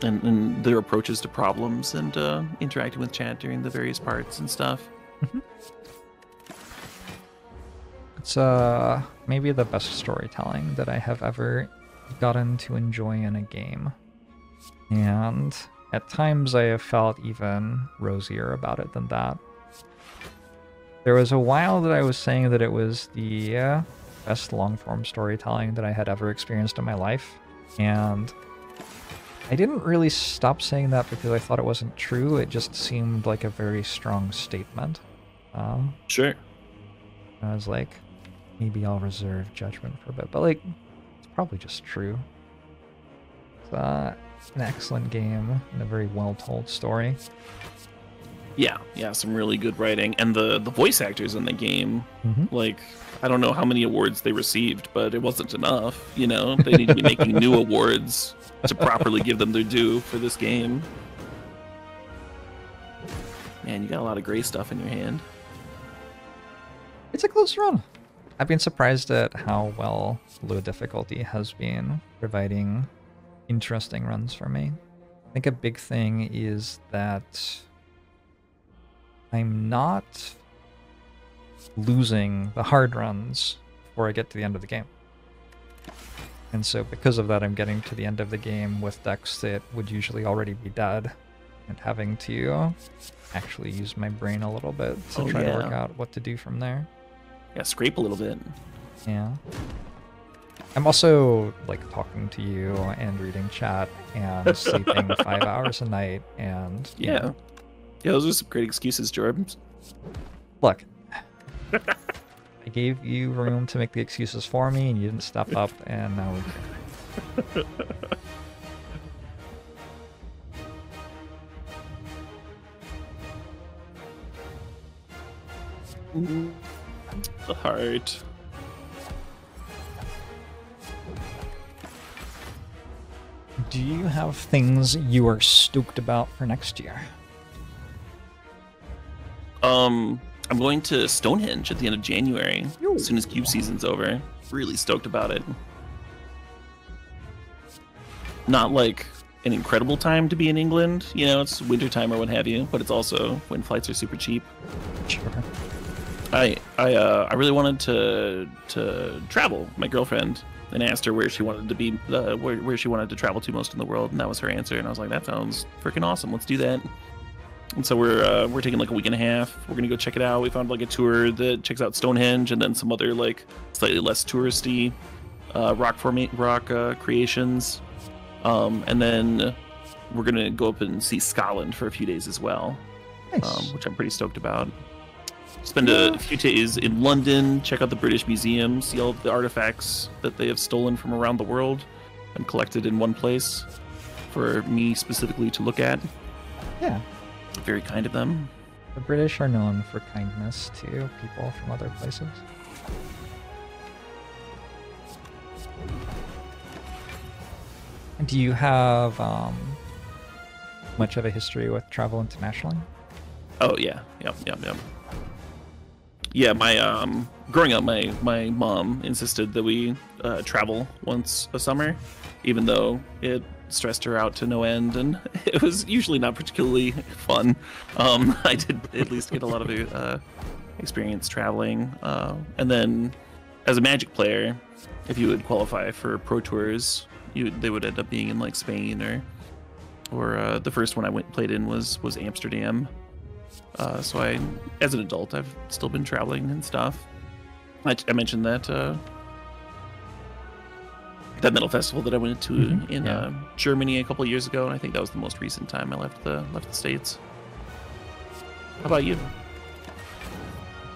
and their approaches to problems, and interacting with chat during the various parts and stuff. Mm-hmm. It's maybe the best storytelling that I have ever gotten to enjoy in a game. And at times I have felt even rosier about it than that. There was a while that I was saying that it was the best long-form storytelling that I had ever experienced in my life. And I didn't really stop saying that because I thought it wasn't true. It just seemed like a very strong statement. Sure. I was like, maybe I'll reserve judgment for a bit. But like, it's probably just true. It's an excellent game and a very well-told story. Yeah, some really good writing, and the voice actors in the game, like, I don't know how many awards they received, but it wasn't enough, you know? They need to be making new awards to properly give them their due for this game. Man, you got a lot of gray stuff in your hand. It's a close run. I've been surprised at how well low difficulty has been providing interesting runs for me. I think a big thing is that I'm not losing the hard runs before I get to the end of the game. And so because of that, I'm getting to the end of the game with decks that would usually already be dead, and having to actually use my brain a little bit to try to work out what to do from there. Yeah, scrape a little bit. Yeah. I'm also like talking to you and reading chat and sleeping 5 hours a night, and you know. Yeah, those are some great excuses, Jorbs. Look, I gave you room to make the excuses for me, and you didn't step up, and now we're good. The heart. Do you have things you are stoked about for next year? I'm going to Stonehenge at the end of January, as soon as Cube season's over. Really stoked about it. Not like an incredible time to be in England, you know, it's winter time or what have you, but it's also when flights are super cheap. Sure. I really wanted to travel. My girlfriend, and asked her where she wanted to be, where she wanted to travel to most in the world, and that was her answer. And I was like, that sounds freaking awesome. Let's do that. And so we're taking like a week and a half. We're gonna go check it out. We found like a tour that checks out Stonehenge, and then some other like slightly less touristy rock creations. And then we're gonna go up and see Scotland for a few days as well, Nice. which I'm pretty stoked about. Spend a few days in London, check out the British Museum, see all of the artifacts that they have stolen from around the world and collected in one place for me specifically to look at. Yeah. Very kind of them. The British are known for kindness to people from other places. Do you have much of a history with travel internationally? Oh yeah, yep. Yeah, my growing up, my mom insisted that we travel once a summer, even though it stressed her out to no end, and it was usually not particularly fun. I did at least get a lot of experience traveling, and then as a Magic player, if you would qualify for Pro Tours, they would end up being in like Spain or the first one I played in was Amsterdam. So as an adult, I've still been traveling and stuff. I mentioned that that metal festival that I went to in Germany a couple of years ago, and I think that was the most recent time I left the States. How about you?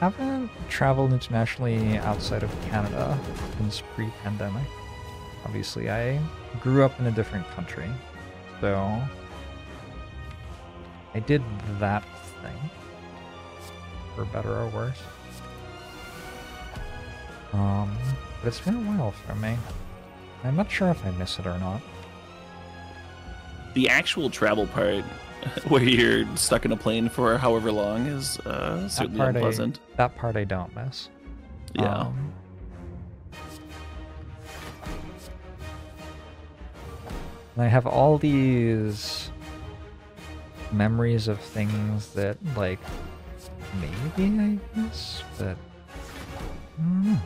I haven't traveled internationally outside of Canada since pre-pandemic. Obviously, I grew up in a different country, so I did that thing, for better or worse. But it's been a while for me. I'm not sure if I miss it or not. The actual travel part, where you're stuck in a plane for however long, is certainly unpleasant. That part I don't miss. Yeah. And I have all these memories of things that, like, maybe I miss, but I don't know.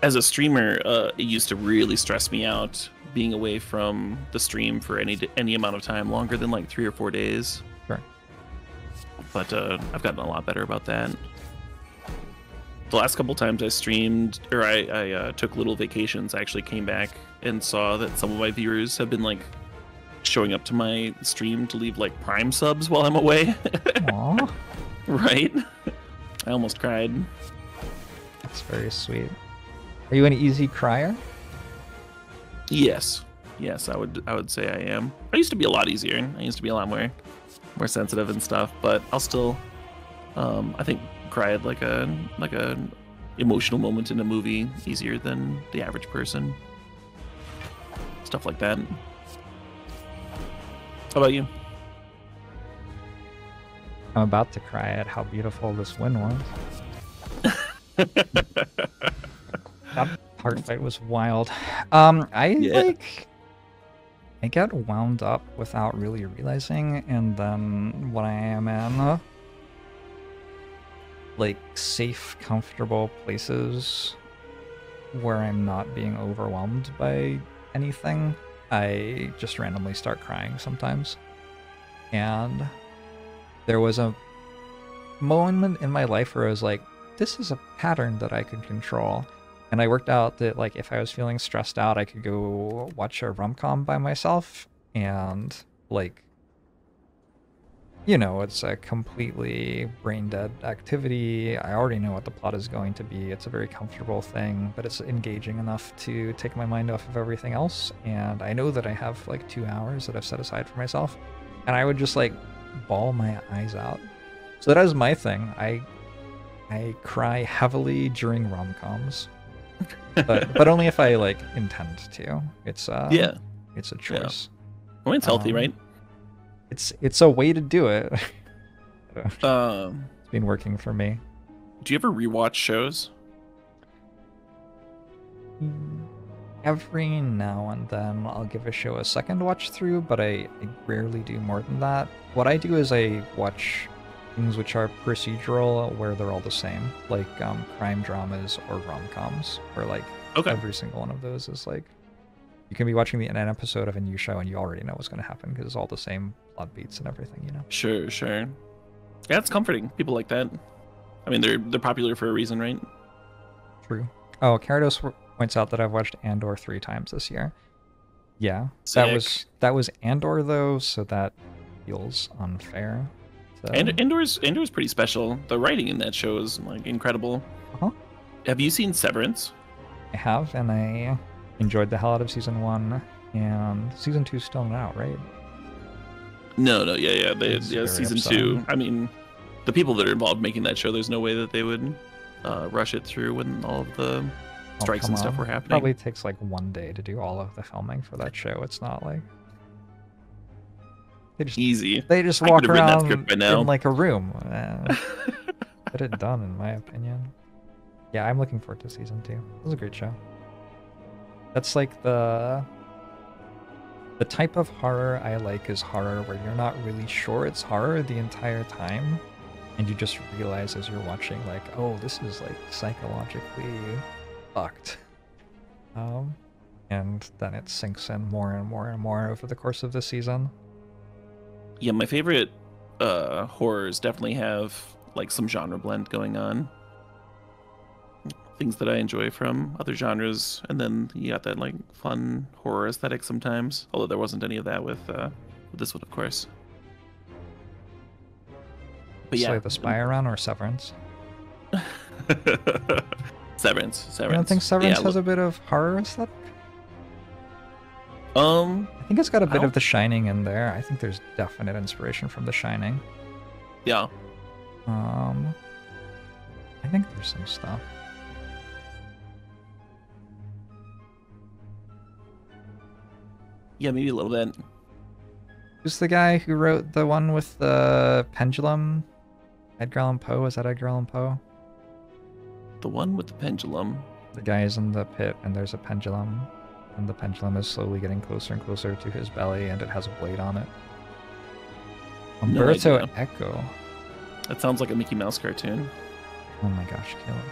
As a streamer, it used to really stress me out being away from the stream for any amount of time longer than like 3 or 4 days. Sure. But I've gotten a lot better about that. The last couple times I streamed, or I took little vacations, I actually came back and saw that some of my viewers have been like showing up to my stream to leave like Prime subs while I'm away. Aww. Right? I almost cried. That's very sweet. Are you an easy crier? Yes, I would say I am. I used to be a lot easier. I used to be a lot more sensitive and stuff, but I'll still, I think, cry at like a emotional moment in a movie easier than the average person. Stuff like that. How about you? I'm about to cry at how beautiful this win was. That heart fight was wild. I get wound up without really realizing, and then when I am in like safe, comfortable places where I'm not being overwhelmed by anything, I just randomly start crying sometimes. And there was a moment in my life where I was like, this is a pattern that I can control. And I worked out that, like, if I was feeling stressed out, I could go watch a rom-com by myself. And, like, you know, it's a completely brain-dead activity. I already know what the plot is going to be. It's a very comfortable thing, but it's engaging enough to take my mind off of everything else. And I know that I have, like, 2 hours that I've set aside for myself. And I would just, like, bawl my eyes out. So that is my thing. I cry heavily during rom-coms. but only if I like intend to. It's it's a choice. Yeah. Well, it's healthy, right? It's a way to do it. It's been working for me. Do you ever rewatch shows? Every now and then I'll give a show a second watch through, but I rarely do more than that. What I do is I watch things which are procedural, where they're all the same, like crime dramas or rom-coms, where like every single one of those is like, you can be watching an episode of a new show and you already know what's going to happen because it's all the same plot beats and everything, you know. Sure. Yeah, it's comforting. People like that. I mean, they're popular for a reason, right? True. Oh, Carados points out that I've watched Andor 3 times this year. Yeah, Sick. that was Andor though, so that feels unfair. Andor's pretty special. The writing in that show is like incredible. Have you seen Severance? I have, and I enjoyed the hell out of season 1, and season 2's still not out, right? No, yeah. Season upsetting. 2. I mean, the people that are involved making that show, there's no way that they would rush it through when all of the strikes and stuff were happening. Probably takes like 1 day to do all of the filming for that show. It's not like easy. They just walk around in like a room. Get it done, in my opinion. Yeah, I'm looking forward to season 2. It was a great show. That's like the type of horror I like is horror where you're not really sure it's horror the entire time, and you just realize as you're watching, like, oh, this is like psychologically fucked. And then it sinks in more and more and more over the course of the season. Yeah, my favorite horrors definitely have like some genre blend going on. Things that I enjoy from other genres, and then you got that like fun horror aesthetic sometimes. Although there wasn't any of that with this one, of course. But yeah, like the Spire run or Severance? Severance. I don't think Severance has a bit of horror aesthetic. I think it's got a bit of The Shining in there. I think there's definite inspiration from The Shining. Yeah. I think there's some stuff. Yeah, maybe a little bit. Who's the guy who wrote the one with the pendulum? Edgar Allan Poe? Is that Edgar Allan Poe? The one with the pendulum. The guy is in the pit and there's a pendulum. And the pendulum is slowly getting closer and closer to his belly and it has a blade on it. Umberto Eco. That sounds like a Mickey Mouse cartoon. Oh my gosh, Caleb.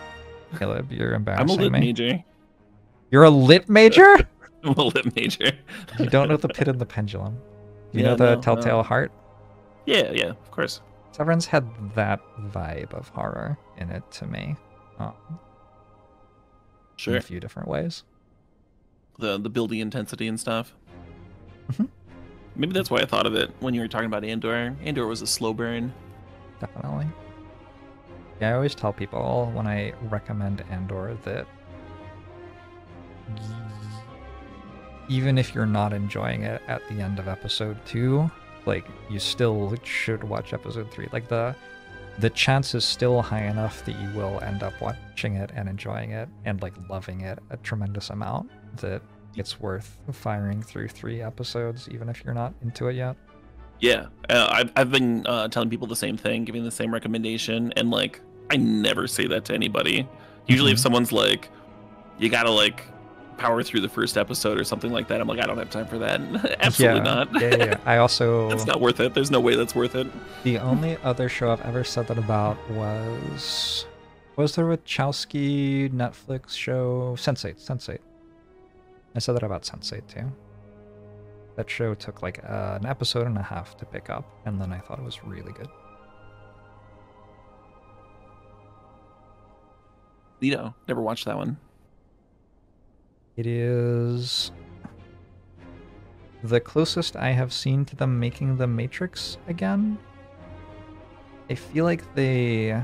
Caleb, you're embarrassing me. I'm a lit major. You're a lit major? I'm a lit major. You don't know the pit and the pendulum. You know the Telltale Heart? Yeah, of course. Severance had that vibe of horror in it to me. Sure. In a few different ways. The building intensity and stuff. Maybe that's why I thought of it when you were talking about Andor. Andor was a slow burn. Definitely. Yeah, I always tell people when I recommend Andor that even if you're not enjoying it at the end of episode 2, like, you still should watch episode 3. Like, the chance is still high enough that you will end up watching it and enjoying it and, like, loving it a tremendous amount that it's worth firing through 3 episodes, even if you're not into it yet. Yeah, I've been telling people the same thing, giving the same recommendation, and, like, I never say that to anybody. Usually if someone's like, you gotta, like, power through the first episode or something like that, I'm like, I don't have time for that. Absolutely not. Yeah. I also... It's not worth it. There's no way that's worth it. The only other show I've ever said that about was the Wachowski Netflix show Sense8. I said that about Sense8 too. That show took like an episode and a half to pick up, and then I thought it was really good. Never watched that one. It is the closest I have seen to them making The Matrix again. I feel like they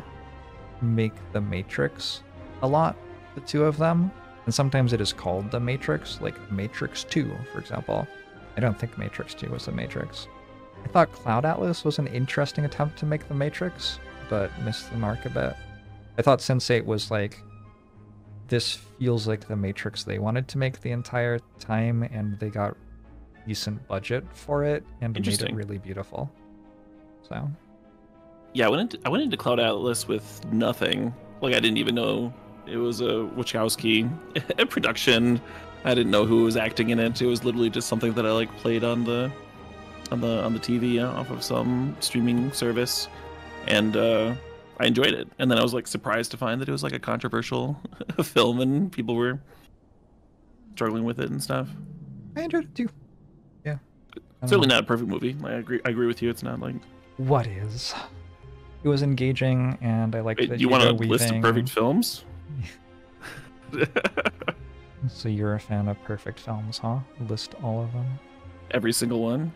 make The Matrix a lot, the two of them. And sometimes it is called The Matrix, like Matrix 2, for example. I don't think Matrix 2 was The Matrix. I thought Cloud Atlas was an interesting attempt to make The Matrix, but missed the mark a bit. I thought Sense8 was like, this feels like The Matrix they wanted to make the entire time, and they got decent budget for it and made it really beautiful. So, yeah, I went into Cloud Atlas with nothing. Like, I didn't even know it was a Wachowski production. I didn't know who was acting in it. It was literally just something that I like played on the TV off of some streaming service, and I enjoyed it. And then I was like surprised to find that it was like a controversial film and people were struggling with it and stuff. I enjoyed it too. Yeah. Certainly not a perfect movie. I agree with you. It's not like... What is? It was engaging, and I liked that. You want a list of perfect films? So you're a fan of perfect films, huh? List all of them? Every single one?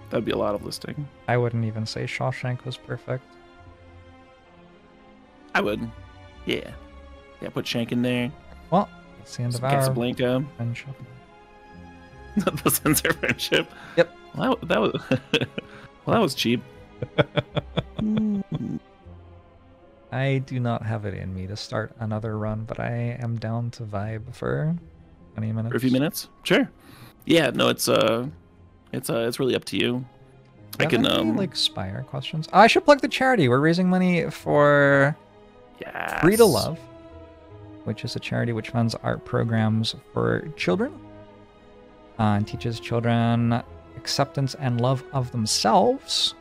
That'd be a lot of listing. I wouldn't even say Shawshank was perfect. I would. Yeah. Yeah, put Shank in there. Well, that's the end of our Casablanca. Friendship. The Sensor friendship. Yep. Well, that was that was cheap. I do not have it in me to start another run, but I am down to vibe for 20 minutes. For a few minutes? Sure. Yeah, no, it's really up to you. I can like Spire questions. Oh, I should plug the charity. We're raising money for Free to Yes. Love, which is a charity which funds art programs for children and teaches children acceptance and love of themselves,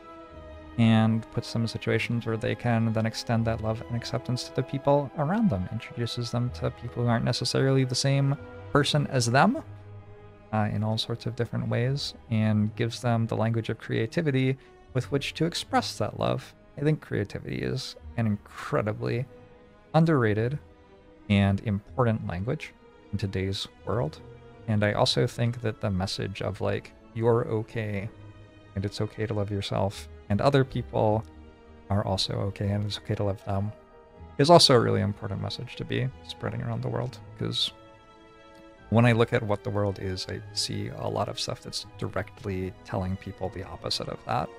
and puts them in situations where they can then extend that love and acceptance to the people around them, introduces them to people who aren't necessarily the same person as them in all sorts of different ways, and gives them the language of creativity with which to express that love. I think creativity is an incredibly underrated and important language in today's world. And I also think that the message of like, you're okay and it's okay to love yourself, and other people are also okay and it's okay to love them, is also a really important message to be spreading around the world. Because when I look at what the world is, I see a lot of stuff that's directly telling people the opposite of that.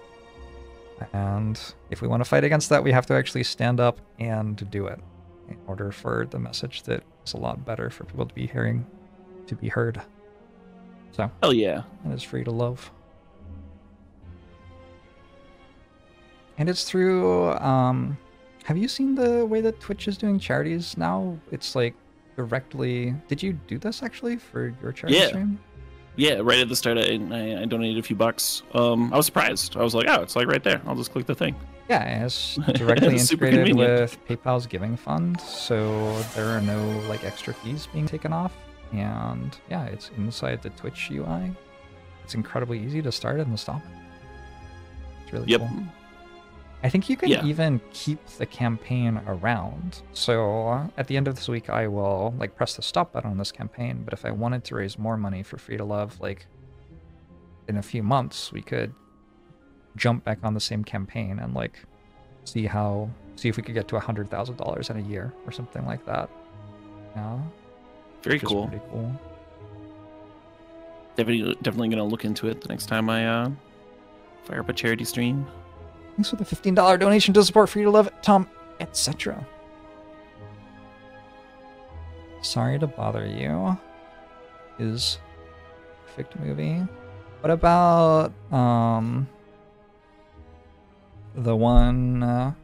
And if we want to fight against that, we have to actually stand up and do it in order for the message that is a lot better for people to be hearing to be heard. So, Oh yeah. it is Free to Love. And it's through, have you seen the way that Twitch is doing charities now? It's like directly, did you do this actually for your charity stream? Yeah, right at the start, I donated a few bucks. I was surprised. I was like, oh, it's like right there. I'll just click the thing. Yeah, it's directly integrated with PayPal's giving fund, so there are no like extra fees being taken off. And yeah, it's inside the Twitch UI. It's incredibly easy to start and to stop it. It's really cool. I think you can even keep the campaign around. So at the end of this week, I will like press the stop button on this campaign. But if I wanted to raise more money for Free to Love, like in a few months, we could jump back on the same campaign and like see if we could get to $100,000 in a year or something like that. Yeah. Very cool. Pretty cool. Definitely gonna look into it the next time I fire up a charity stream. Thanks for the $15 donation to support Free to Love, Tom, etc. Sorry to Bother You is a perfect movie. What about the one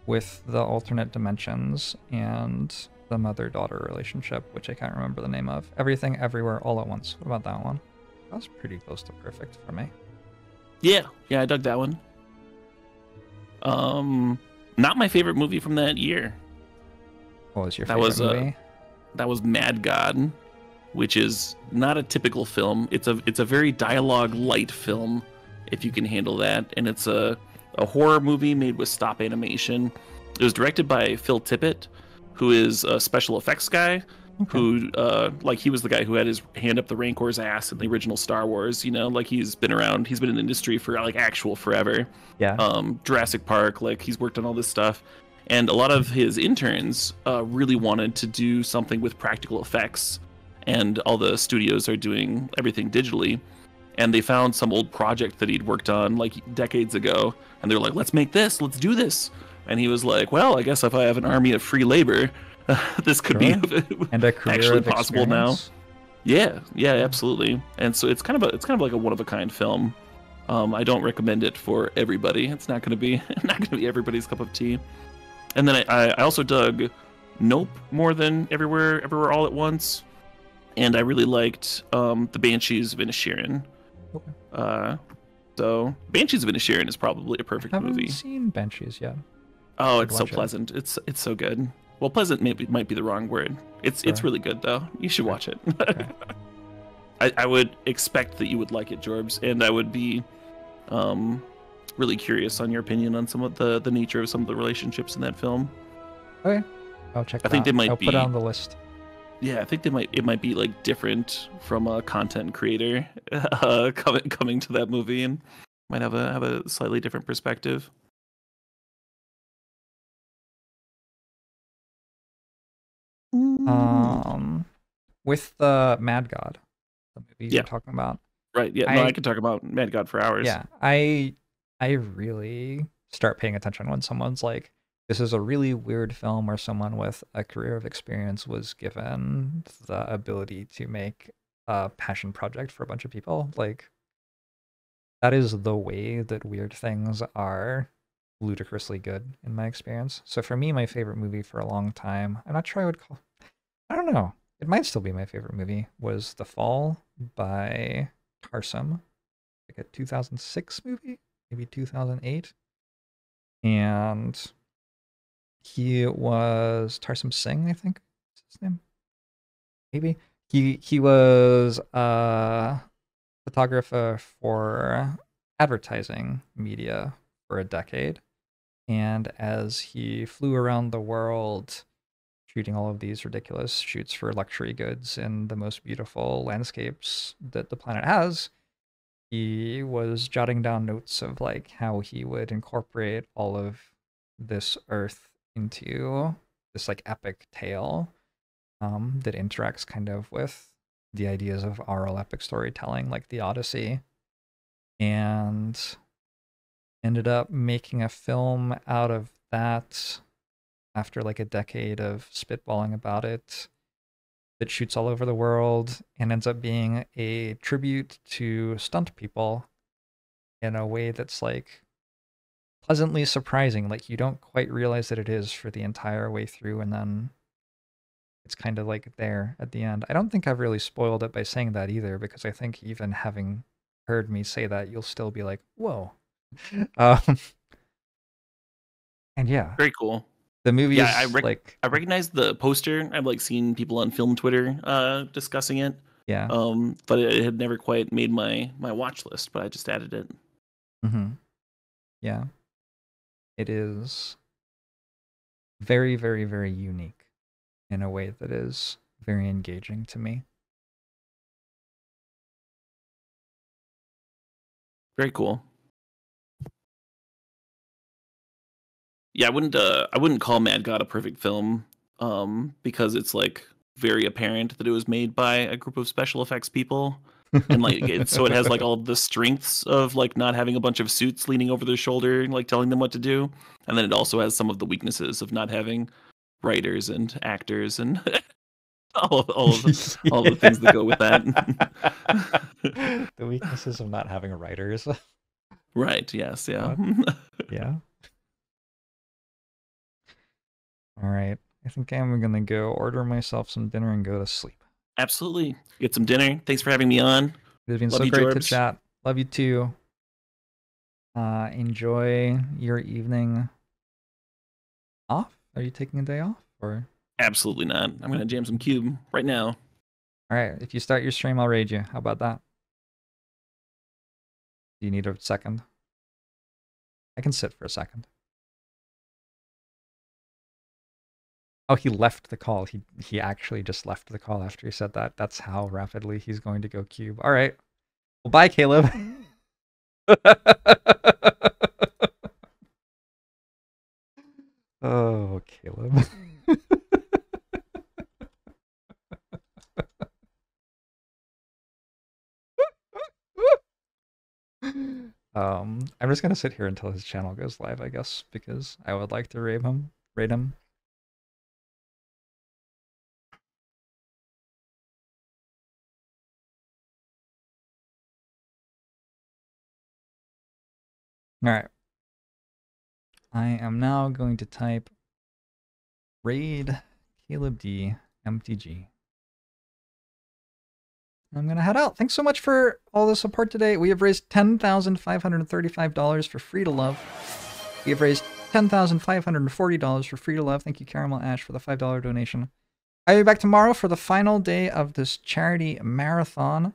with the alternate dimensions and the mother-daughter relationship, which I can't remember the name of? Everything, Everywhere, All at Once. What about that one? That was pretty close to perfect for me. Yeah, I dug that one. Not my favorite movie from that year. What was your favorite movie? That was Mad God, which is not a typical film. It's a very dialogue light film, if you can handle that, and it's a horror movie made with stop animation. It was directed by Phil Tippett, who is a special effects guy. Okay. Who like he was the guy who had his hand up the Rancor's ass in the original Star Wars, you know, like he's been around, he's been in the industry for like actual forever. Yeah. Jurassic Park, like he's worked on all this stuff. And a lot of his interns really wanted to do something with practical effects, and all the studios are doing everything digitally. And they found some old project that he'd worked on like decades ago, and they're like, let's make this, let's do this. And he was like, well, I guess if I have an army of free labor, this could be and a career actually of possible experience. now. Yeah, absolutely. And so it's kind of like a one of a kind film. I don't recommend it for everybody. It's not going to be everybody's cup of tea. And then I also dug Nope more than Everywhere All at Once, and I really liked the Banshees of Inisherin. Okay. So Banshees of Inisherin is probably a perfect movie. I haven't seen Banshees yet. Oh, it's so pleasant. It's so good. Well, pleasant might be the wrong word. It's really good though. You should watch it. Okay. I would expect that you would like it, Jorbs, and I would be really curious on your opinion on some of the nature of some of the relationships in that film. Okay, I'll check. I think they might I'll put it on the list. Yeah, I think it might be like different from a content creator coming to that movie, and might have a slightly different perspective. With the Mad God, the movie you're talking about. Right. Yeah. I could talk about Mad God for hours. Yeah. I really start paying attention when someone's like, this is a really weird film where someone with a career of experience was given the ability to make a passion project for a bunch of people. Like, that is the way that weird things are ludicrously good in my experience. So for me, my favorite movie for a long time, I'm not sure I would call, I don't know, it might still be my favorite movie, was The Fall by Tarsem, like a 2006 movie, maybe 2008. And he was Tarsem Singh, I think is his name. Maybe. He was a photographer for advertising media for a decade. And as he flew around the world shooting all of these ridiculous shoots for luxury goods and the most beautiful landscapes that the planet has, he was jotting down notes of like how he would incorporate all of this earth into this like epic tale that interacts kind of with the ideas of oral epic storytelling, like the Odyssey, and ended up making a film out of that after like a decade of spitballing about it, that shoots all over the world and ends up being a tribute to stunt people in a way that's like pleasantly surprising. Like you don't quite realize that it is for the entire way through, and then it's kind of like there at the end. I don't think I've really spoiled it by saying that either, because I think even having heard me say that, you'll still be like, whoa. And yeah. Very cool. The movie is I recognize the poster. I've like seen people on film Twitter discussing it. Yeah. But it had never quite made my watch list, but I just added it. Mm-hmm. Yeah. It is very, very, very unique in a way that is very engaging to me. Very cool. Yeah, I wouldn't call Mad God a perfect film, because it's like very apparent that it was made by a group of special effects people, and like so it has like all the strengths of like not having a bunch of suits leaning over their shoulder, like telling them what to do, and then it also has some of the weaknesses of not having writers and actors and all of the things that go with that. The weaknesses of not having writers. Right. Yes. Yeah. Yeah. All right. I think I'm going to go order myself some dinner and go to sleep. Absolutely. Get some dinner. Thanks for having me on. It's been so great to chat. Love you too. Enjoy your evening off. Are you taking a day off or? Absolutely not. I'm going to jam some Cube right now. All right. If you start your stream, I'll raid you. How about that? Do you need a second? I can sit for a second. Oh, he left the call. He actually just left the call after he said that. That's how rapidly he's going to go Cube. All right. Well, bye, Caleb. Oh, Caleb. I'm just gonna sit here until his channel goes live, I guess, because I would like to raid him. All right. I am now going to type raid CalebMTG. I'm going to head out. Thanks so much for all the support today. We have raised $10,535 for Free to Love. We have raised $10,540 for Free to Love. Thank you, Caramel Ash, for the $5 donation. I'll be back tomorrow for the final day of this charity marathon.